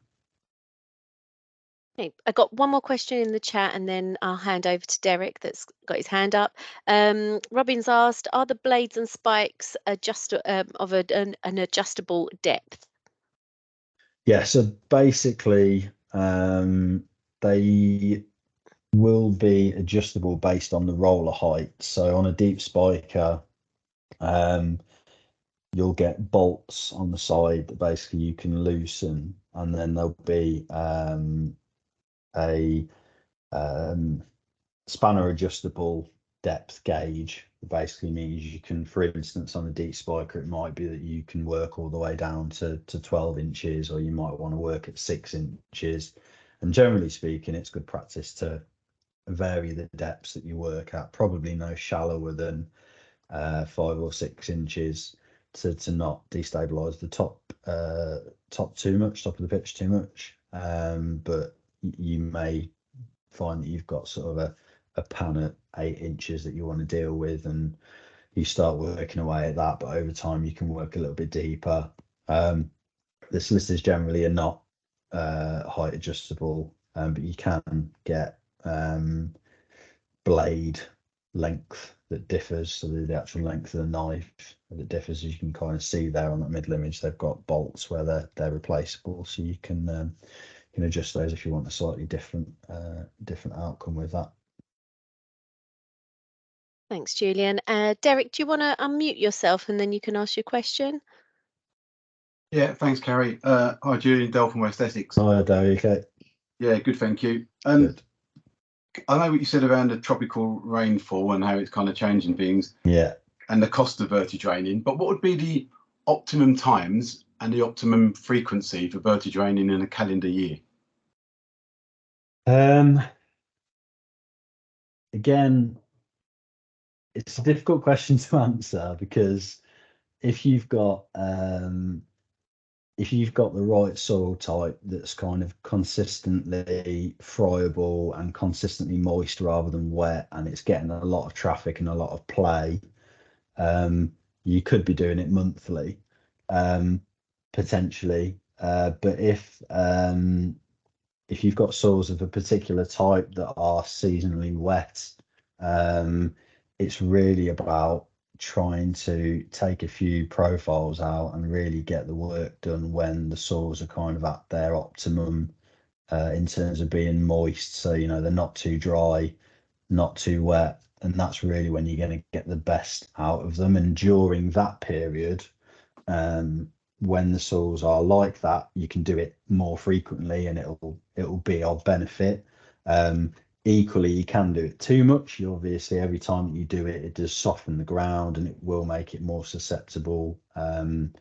Okay, I got one more question in the chat, and then I'll hand over to Derek that's got his hand up. Robin's asked, are the blades and spikes of an adjustable depth? Yeah, so basically they will be adjustable based on the roller height. So on a deep spiker, you'll get bolts on the side that basically you can loosen, and then there'll be a spanner adjustable depth gauge. That basically means you can, for instance, on a deep spiker, it might be that you can work all the way down to 12 inches, or you might want to work at 6 inches. And generally speaking, it's good practice to vary the depths that you work at, probably no shallower than 5 or 6 inches, to not destabilize the top too much, top of the pitch too much. But you may find that you've got sort of a pan at 8 inches that you want to deal with, and you start working away at that, but over time you can work a little bit deeper. The solicitors generally are not height adjustable, but you can get blade length that differs. So the actual length of the knife that differs, as you can kind of see there on that middle image. They've got bolts where they're replaceable, so you can adjust those if you want a slightly different outcome with that. Thanks, Julian. Derek, do you want to unmute yourself and then you can ask your question? Yeah, thanks, Carrie. Hi, Julian, Dale from West Essex. Hi, Derek. Okay. Yeah, good, thank you. Good. I know what you said around the tropical rainfall and how it's kind of changing things. Yeah. And the cost of vertidraining. But what would be the optimum times and the optimum frequency for vertidraining in a calendar year? Again, it's a difficult question to answer, because if you've got the right soil type that's kind of consistently friable and consistently moist rather than wet, and it's getting a lot of traffic and a lot of play, you could be doing it monthly, potentially. But if you've got soils of a particular type that are seasonally wet, it's really about trying to take a few profiles out and really get the work done when the soils are kind of at their optimum, in terms of being moist. So, they're not too dry, not too wet, and that's really when you're going to get the best out of them. And during that period, when the soils are like that, you can do it more frequently and it'll be of benefit. Equally, you can do it too much. You obviously, every time you do it, it does soften the ground and it will make it more susceptible to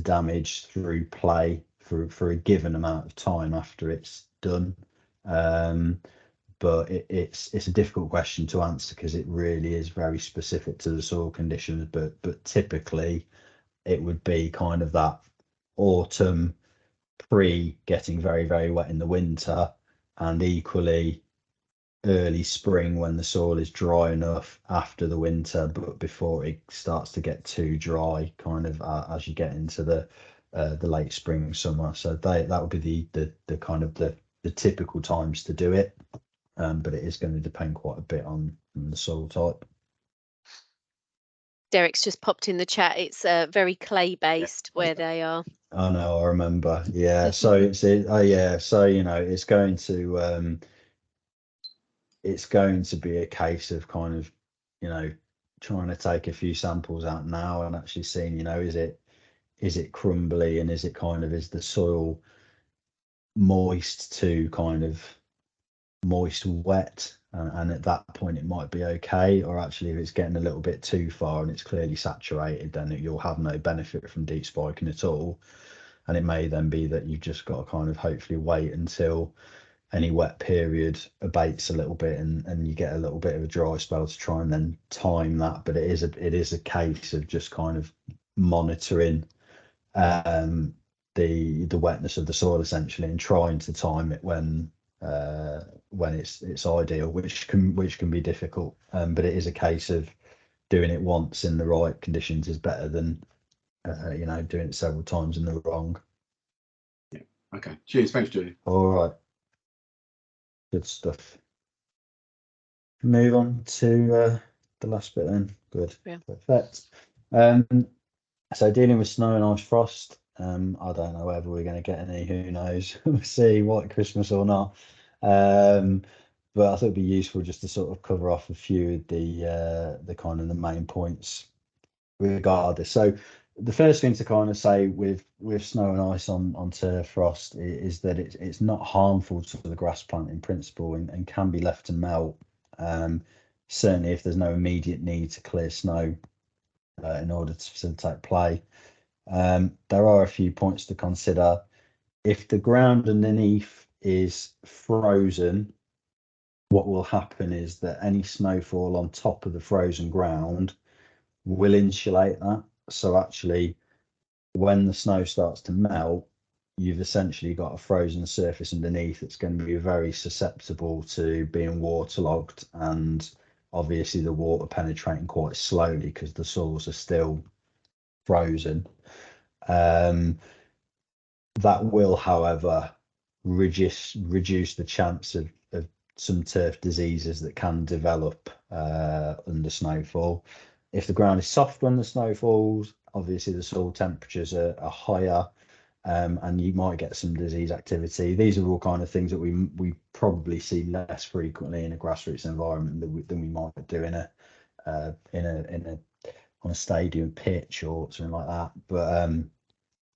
damage through play for a given amount of time after it's done. But it's a difficult question to answer, because it really is very specific to the soil conditions. But typically, it would be kind of that autumn, pre getting very, very wet in the winter, and equally early spring when the soil is dry enough after the winter, but before it starts to get too dry, kind of as you get into the late spring, summer. So that would be the kind of the typical times to do it. But it is going to depend quite a bit on the soil type. Derek's just popped in the chat. It's very clay based where they are. I know, I remember. Yeah. So yeah. So, it's going to be a case of kind of, trying to take a few samples out now and actually seeing, is it crumbly, and is the soil moist to kind of moist wet, and at that point it might be okay. Or actually, if it's getting a little bit too far and it's clearly saturated, then you'll have no benefit from deep spiking at all. And it may then be that you've just got to kind of hopefully wait until any wet period abates a little bit, and you get a little bit of a dry spell to try and then time that. But it is a case of just kind of monitoring the wetness of the soil, essentially, and trying to time it when it's ideal, which can be difficult. But it is a case of doing it once in the right conditions is better than doing it several times in the wrong. Yeah. Okay. Cheers. Thanks, Julie. All right. Good stuff. Move on to the last bit then. Good. Yeah. Perfect. So dealing with snow and ice frost. I don't know whether we're going to get any. Who knows? We'll see. White Christmas or not. But I thought it'd be useful just to sort of cover off a few of the kind of the main points regardless. So the first thing to kind of say with snow and ice on turf frost is that it's not harmful to the grass plant in principle, and can be left to melt. Certainly if there's no immediate need to clear snow in order to facilitate play. There are a few points to consider. If the ground underneath is frozen, what will happen is that any snowfall on top of the frozen ground will insulate that. So actually, when the snow starts to melt, you've essentially got a frozen surface underneath that's going to be very susceptible to being waterlogged, and obviously the water penetrating quite slowly because the soils are still frozen. That will, however, reduce the chance of some turf diseases that can develop under snowfall. If the ground is soft when the snow falls, obviously the soil temperatures are higher, and you might get some disease activity. These are all kind of things that we probably see less frequently in a grassroots environment than we might do in on a stadium pitch or something like that. But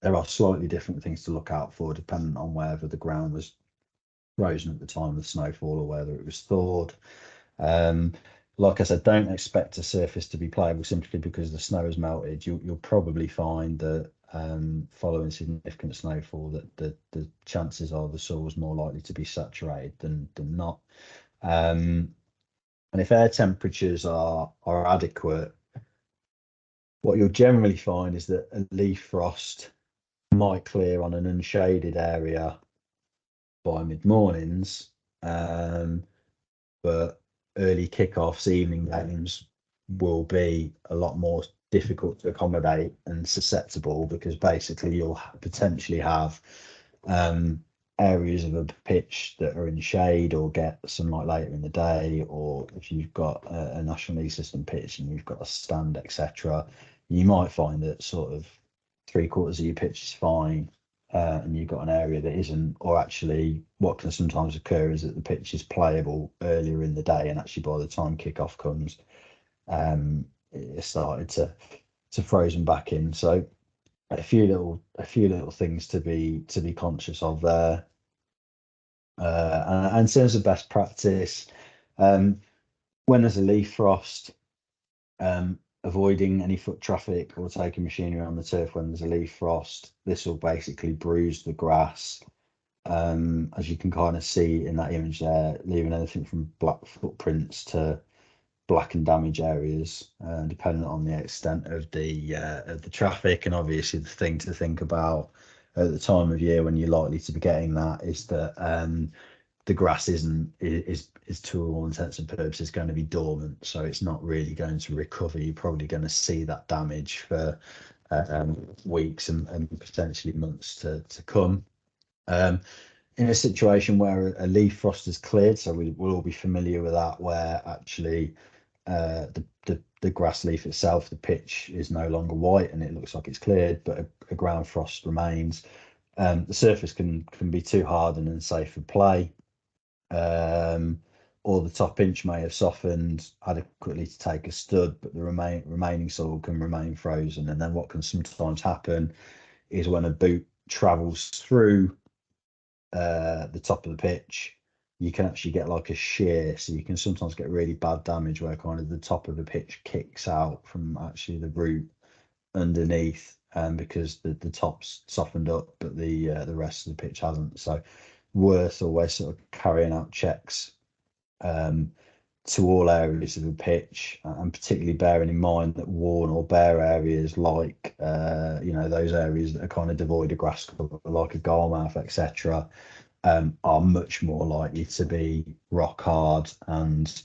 there are slightly different things to look out for depending on whether the ground was frozen at the time of the snowfall or whether it was thawed. Like I said, don't expect a surface to be playable simply because the snow has melted. You'll probably find that following significant snowfall, that the chances are the soil is more likely to be saturated than not. And if air temperatures are adequate, what you'll generally find is that a leaf frost might clear on an unshaded area by mid-mornings, but early kickoffs, evening games will be a lot more difficult to accommodate and susceptible, because basically you'll potentially have areas of a pitch that are in shade or get sunlight later in the day, or if you've got a National League system pitch and you've got a stand, etc., you might find that sort of 3/4 of your pitch is fine, and you've got an area that isn't. Or actually what can sometimes occur is that the pitch is playable earlier in the day, and actually by the time kickoff comes, it started to frozen back in. So a few little things to be conscious of there. And in terms of best practice, when there's a leaf frost, avoiding any foot traffic or taking machinery on the turf when there's a leaf frost. This will basically bruise the grass, as you can kind of see in that image there, leaving anything from black footprints to black and damaged areas, depending on the extent of the traffic. And obviously the thing to think about at the time of year when you're likely to be getting that is that the grass is to all intents and purposes going to be dormant, so it's not really going to recover. You're probably going to see that damage for weeks and potentially months to come. In a situation where a leaf frost is cleared, so we'll all be familiar with that, where actually the grass leaf itself, the pitch, is no longer white and it looks like it's cleared, but a ground frost remains. The surface can be too hard and unsafe for play, or the top inch may have softened adequately to take a stud, but the remaining soil can remain frozen. And then what can sometimes happen is when a boot travels through the top of the pitch, you can actually get like a shear. So you can sometimes get really bad damage where kind of the top of the pitch kicks out from actually the root underneath, because the top's softened up, but the rest of the pitch hasn't. So worth always sort of carrying out checks to all areas of the pitch, and particularly bearing in mind that worn or bare areas, like those areas that are kind of devoid of grass cover, like a goal mouth, etc., are much more likely to be rock hard and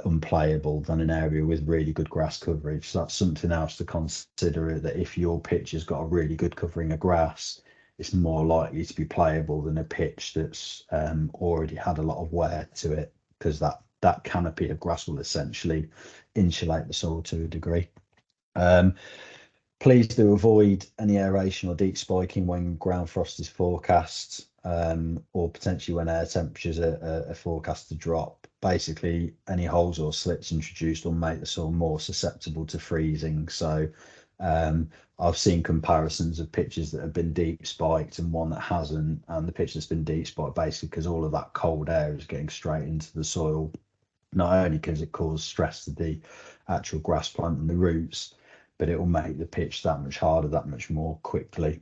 unplayable than an area with really good grass coverage. So that's something else to consider, that if your pitch has got a really good covering of grass, it's more likely to be playable than a pitch that's already had a lot of wear to it, because that canopy of grass will essentially insulate the soil to a degree. Please do avoid any aeration or deep spiking when ground frost is forecast, or potentially when air temperatures are forecast to drop. Basically, any holes or slits introduced will make the soil more susceptible to freezing. So I've seen comparisons of pitches that have been deep spiked and one that hasn't, and the pitch that's been deep spiked, basically because all of that cold air is getting straight into the soil, not only because it causes stress to the actual grass plant and the roots, but it will make the pitch that much harder, that much more quickly.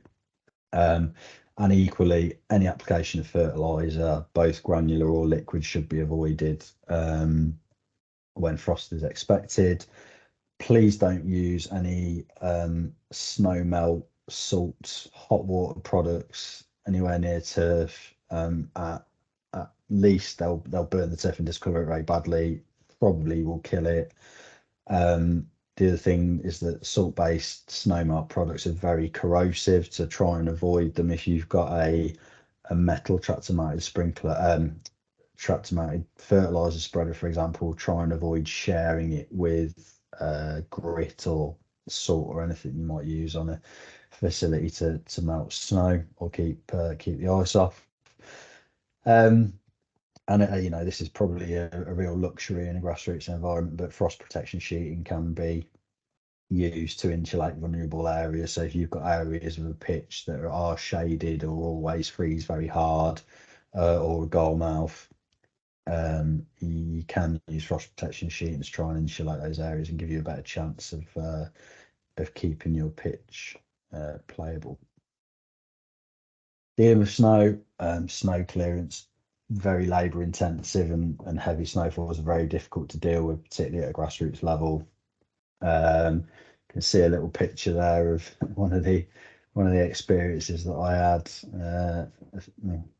And equally, any application of fertilizer, both granular or liquid, should be avoided when frost is expected. Please don't use any snow melt, salt, hot water products anywhere near turf. At least they'll burn the turf and discolour it very badly, probably will kill it. The other thing is that salt-based snow melt products are very corrosive, to try and avoid them. If you've got a metal tractor-mounted sprinkler, tractor-mounted fertilizer spreader, for example, try and avoid sharing it with grit or salt or anything you might use on a facility to melt snow or keep the ice off. And you know, this is probably a real luxury in a grassroots environment, but frost protection sheeting can be used to insulate vulnerable areas. So if you've got areas of a pitch that are shaded or always freeze very hard, or a goal mouth, you can use frost protection sheeting to try and insulate those areas and give you a better chance of keeping your pitch playable. Dealing with snow, snow clearance, very labour intensive, and heavy snowfalls are very difficult to deal with, particularly at a grassroots level. Can see a little picture there of one of the experiences that I had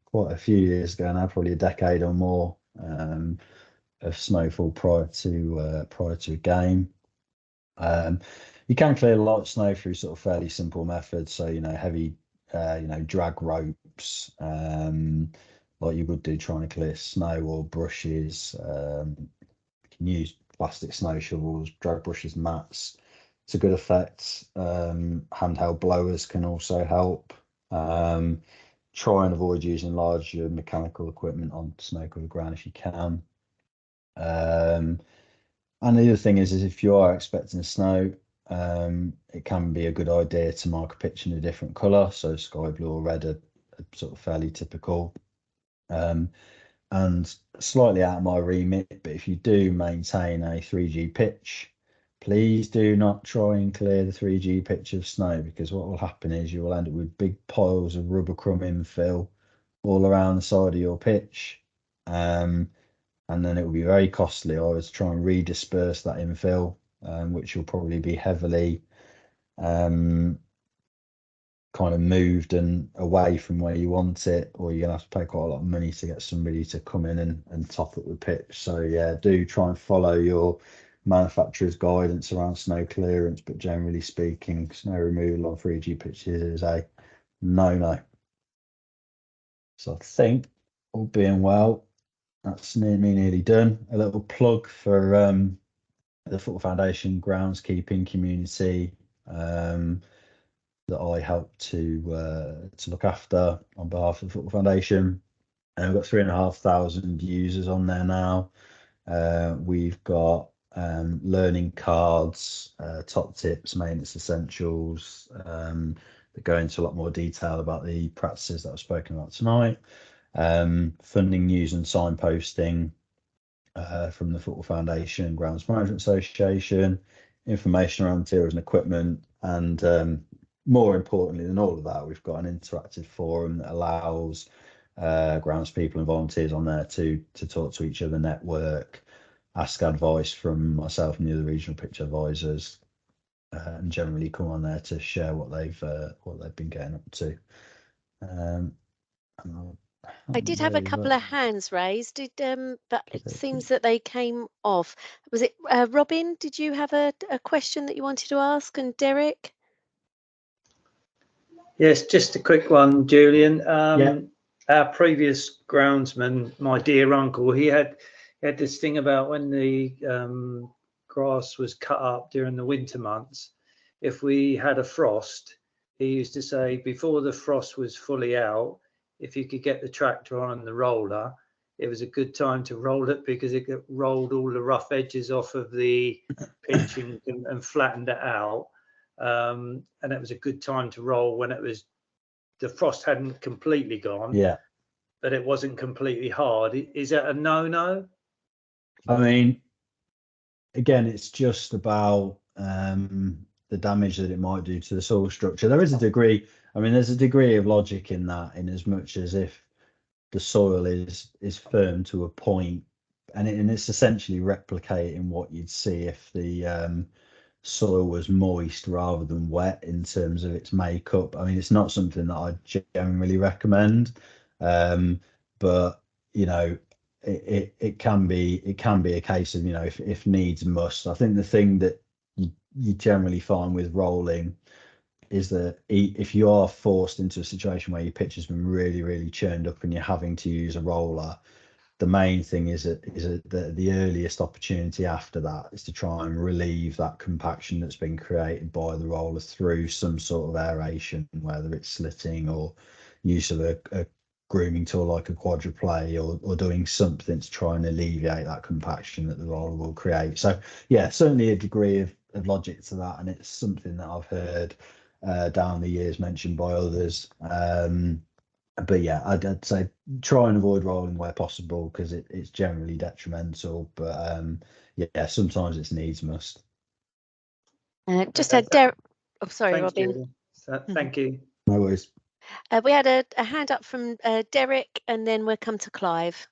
quite a few years ago now, probably a decade or more, of snowfall prior to a game. You can clear a lot of snow through sort of fairly simple methods. So, you know, heavy, drag ropes, like you would do trying to clear snow, or brushes. You can use plastic snow shovels, drag brushes, mats to good effect. Handheld blowers can also help. Try and avoid using larger mechanical equipment on snow-covered ground if you can. And the other thing is if you are expecting snow, it can be a good idea to mark a pitch in a different colour. So sky blue or red are sort of fairly typical. And slightly out of my remit, but if you do maintain a 3G pitch, please do not try and clear the 3G pitch of snow, because what will happen is you will end up with big piles of rubber crumb infill all around the side of your pitch. And then it will be very costly either to try and redisperse that infill, which will probably be heavily kind of moved and away from where you want it, or you're gonna have to pay quite a lot of money to get somebody to come in and top up the pitch. So yeah, do try and follow your manufacturer's guidance around snow clearance, but generally speaking, snow removal on 3G pitches is a no. So I think, all being well, that's nearly done. A little plug for the Football Foundation groundskeeping community that I help to look after on behalf of the Football Foundation. And we've got 3,500 users on there now. We've got learning cards, top tips, maintenance essentials, that go into a lot more detail about the practices that I've spoken about tonight. Funding news and signposting from the Football Foundation, Grounds Management Association, information around materials and equipment, and more importantly than all of that, we've got an interactive forum that allows grounds people and volunteers on there to talk to each other, network, ask advice from myself and the other regional pitch advisors, and generally come on there to share what they've been getting up to. I did have a couple of hands raised. But it seems that they came off. Was it Robin? Did you have a question that you wanted to ask? And Derek? Yes, just a quick one, Julian. Yeah. Our previous groundsman, my dear uncle, he had this thing about when the grass was cut up during the winter months. If we had a frost, he used to say before the frost was fully out, if you could get the tractor on and the roller, it was a good time to roll it, because it rolled all the rough edges off of the pitch and flattened it out. And it was a good time to roll when the frost hadn't completely gone. Yeah. But it wasn't completely hard. Is that a no? I mean, again, it's just about the damage that it might do to the soil structure. There's a degree of logic in that, in as much as if the soil is firm to a point, and it's essentially replicating what you'd see if the soil was moist rather than wet in terms of its makeup. I mean, it's not something that I generally recommend, but you know, it can be a case of, you know, if needs must. I think the thing that you generally find with rolling is that if you are forced into a situation where your pitch has been really churned up and you're having to use a roller, the main thing is that the earliest opportunity after that is to try and relieve that compaction that's been created by the roller through some sort of aeration, whether it's slitting or use of a grooming tool like a quadruplay or doing something to try and alleviate that compaction that the roller will create. So yeah, certainly a degree of logic to that, and it's something that I've heard down the years mentioned by others. But yeah, I'd say try and avoid rolling where possible because it's generally detrimental. But yeah, sometimes it's needs must. Just had Derek. Oh, sorry, Thanks, Robin. Julie. Thank you. No worries. We had a hand up from Derek, and then we'll come to Clive.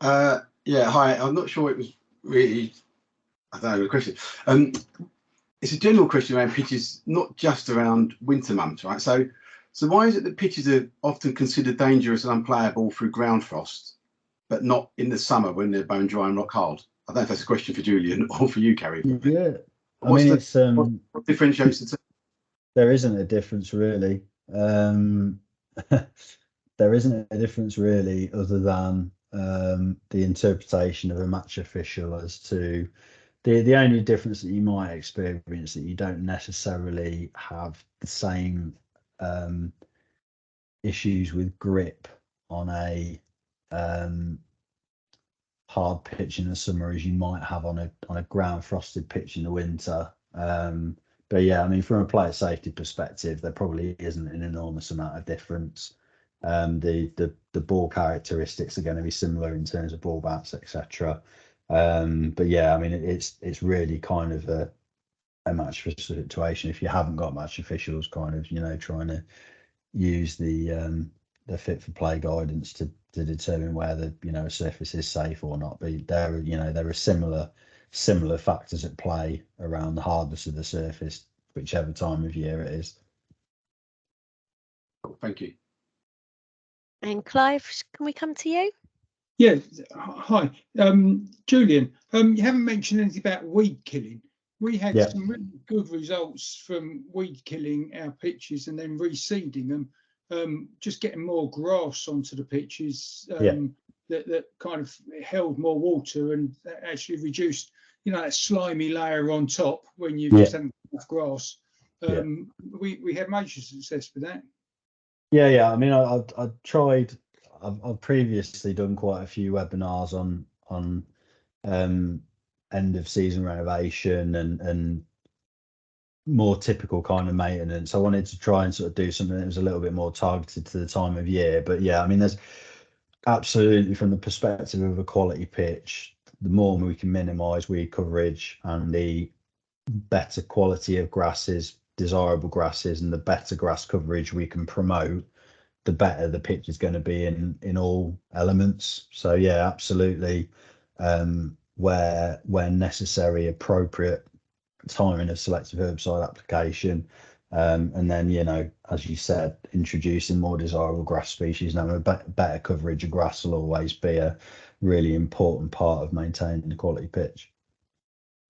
Yeah, hi. I'm not sure it was really, I don't know the question. It's a general question around pitches, not just around winter months, right? So why is it that pitches are often considered dangerous and unplayable through ground frost, but not in the summer when they're bone dry and rock hard? I don't know if that's a question for Julian or for you, Carrie. Yeah, I mean, it's what differentiates the two? there isn't a difference really. There isn't a difference really, other than the interpretation of a match official as to the only difference that you might experience, that you don't necessarily have the same issues with grip on a hard pitch in the summer as you might have on a ground frosted pitch in the winter. But yeah, I mean, from a player safety perspective, there probably isn't an enormous amount of difference. The ball characteristics are going to be similar in terms of ball bounce, etc. But yeah, I mean, it's really kind of a match official situation. If you haven't got match officials kind of, trying to use the fit for play guidance to determine whether a surface is safe or not, but there are similar factors at play around the hardness of the surface, whichever time of year it is. Thank you. And Clive, can we come to you? Yeah, hi, Julian. You haven't mentioned anything about weed killing. We had some really good results from weed killing our pitches and then reseeding them, just getting more grass onto the pitches that kind of held more water and actually reduced, that slimy layer on top when you just haven't enough grass. We had major success with that. Yeah. I mean, I tried. I've previously done quite a few webinars on end of season renovation and more typical kind of maintenance. I wanted to try and sort of do something that was a little bit more targeted to the time of year. But yeah, I mean, there's absolutely, from the perspective of a quality pitch, the more we can minimise weed coverage and the better quality of grasses, desirable grasses, and the better grass coverage we can promote, the better the pitch is going to be in all elements. So yeah, absolutely, where necessary, appropriate timing of selective herbicide application, and then as you said, introducing more desirable grass species. Now, a better coverage of grass will always be a really important part of maintaining the quality pitch.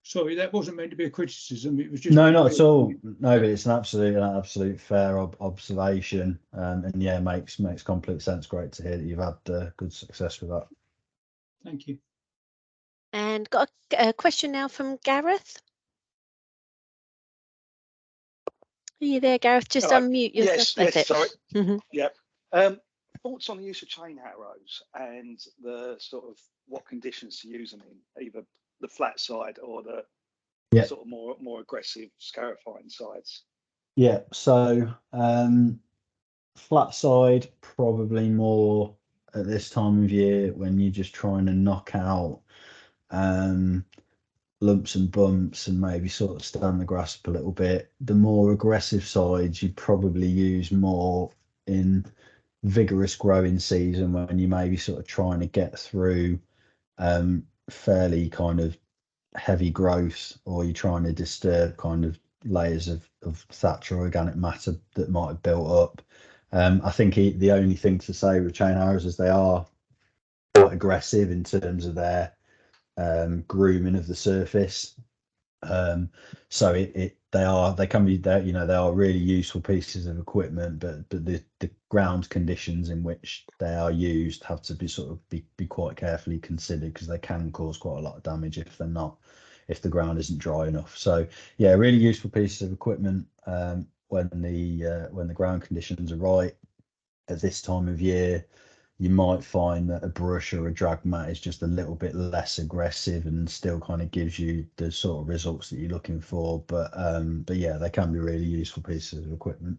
Sorry, that wasn't meant to be a criticism. It was just no, not at all. No, but it's an absolute fair observation, and yeah, makes complete sense. Great to hear that you've had good success with that. Thank you. And got a question now from Gareth. Are you there, Gareth? Just unmute yourself. Yes, sorry. Mm-hmm. Thoughts on the use of chain arrows and the sort of what conditions to use them in, either the flat side or the sort of more aggressive scarifying sides? Yeah, so flat side probably more at this time of year when you're just trying to knock out lumps and bumps and maybe sort of stand the grasp a little bit. The more aggressive sides you probably use more in vigorous growing season when you may be sort of trying to get through fairly kind of heavy growth, or you're trying to disturb kind of layers of thatch or organic matter that might have built up. I think the only thing to say with chain arrows is they are quite aggressive in terms of their grooming of the surface. So they are really useful pieces of equipment, but the ground conditions in which they are used have to be quite carefully considered, because they can cause quite a lot of damage if the ground isn't dry enough. So yeah, really useful pieces of equipment when the ground conditions are right. at this time of year, you might find that a brush or a drag mat is just a little bit less aggressive and still kind of gives you the sort of results that you're looking for. But yeah, they can be really useful pieces of equipment.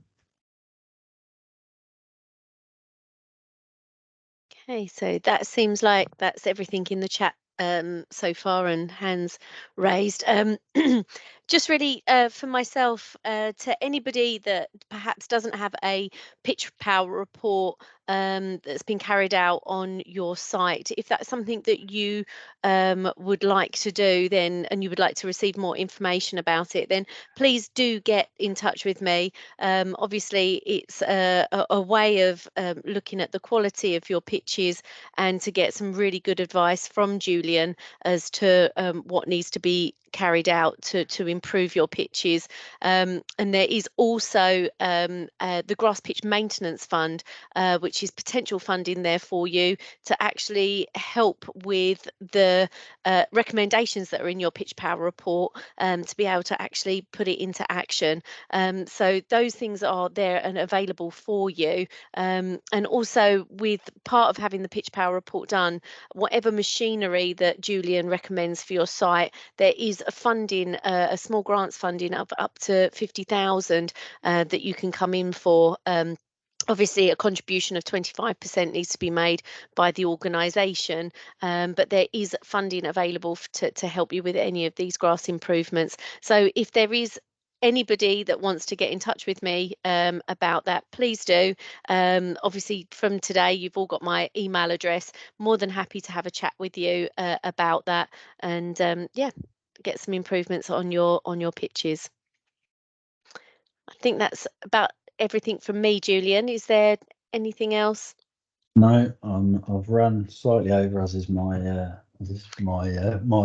Okay, so that seems like that's everything in the chat so far, and hands raised. Just really for myself, to anybody that perhaps doesn't have a pitch power report that's been carried out on your site, if that's something that you would like to do, then, and you would like to receive more information about it, then please do get in touch with me. Obviously, it's a way of looking at the quality of your pitches and to get some really good advice from Julian as to what needs to be carried out to improve your pitches. And there is also the Grass Pitch Maintenance Fund, which is potential funding there for you to actually help with the recommendations that are in your pitch power report, to be able to actually put it into action. So those things are there and available for you. And also, with part of having the pitch power report done, whatever machinery that Julian recommends for your site, there is a funding, a small grants funding of up to 50,000 that you can come in for. Obviously, a contribution of 25% needs to be made by the organisation, but there is funding available to help you with any of these grass improvements. So if there is anybody that wants to get in touch with me about that, please do. Obviously, from today, you've all got my email address. More than happy to have a chat with you about that, and yeah, get some improvements on your pitches. I think that's about everything from me, Julian. Is there anything else? No, I've run slightly over, as is my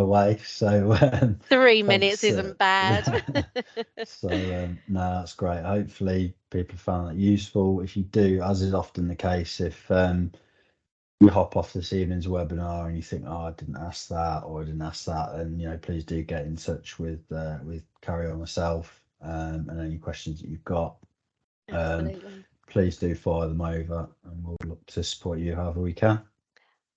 way. So 3 minutes isn't bad. So no, that's great. Hopefully people found that useful. If you do, as is often the case, if you hop off this evening's webinar and you think, oh, I didn't ask that, or I didn't ask that, then please do get in touch with Carrie or myself, and any questions that you've got. Absolutely. Please do fire them over, and we'll look to support you however we can.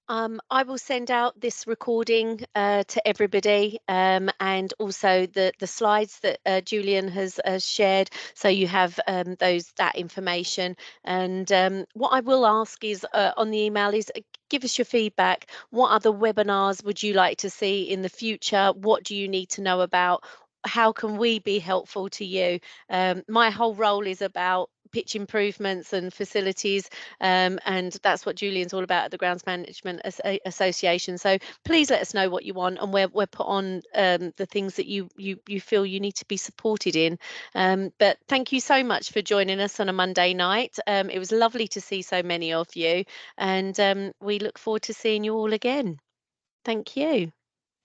I will send out this recording to everybody, and also the slides that Julian has shared, so you have that information. And what I will ask is on the email is give us your feedback. What other webinars would you like to see in the future? What do you need to know about? How can we be helpful to you? My whole role is about pitch improvements and facilities, and that's what Julian's all about at the Grounds Management Association. So please let us know what you want, and we're put on the things that you feel you need to be supported in. But thank you so much for joining us on a Monday night. It was lovely to see so many of you, and we look forward to seeing you all again. Thank you.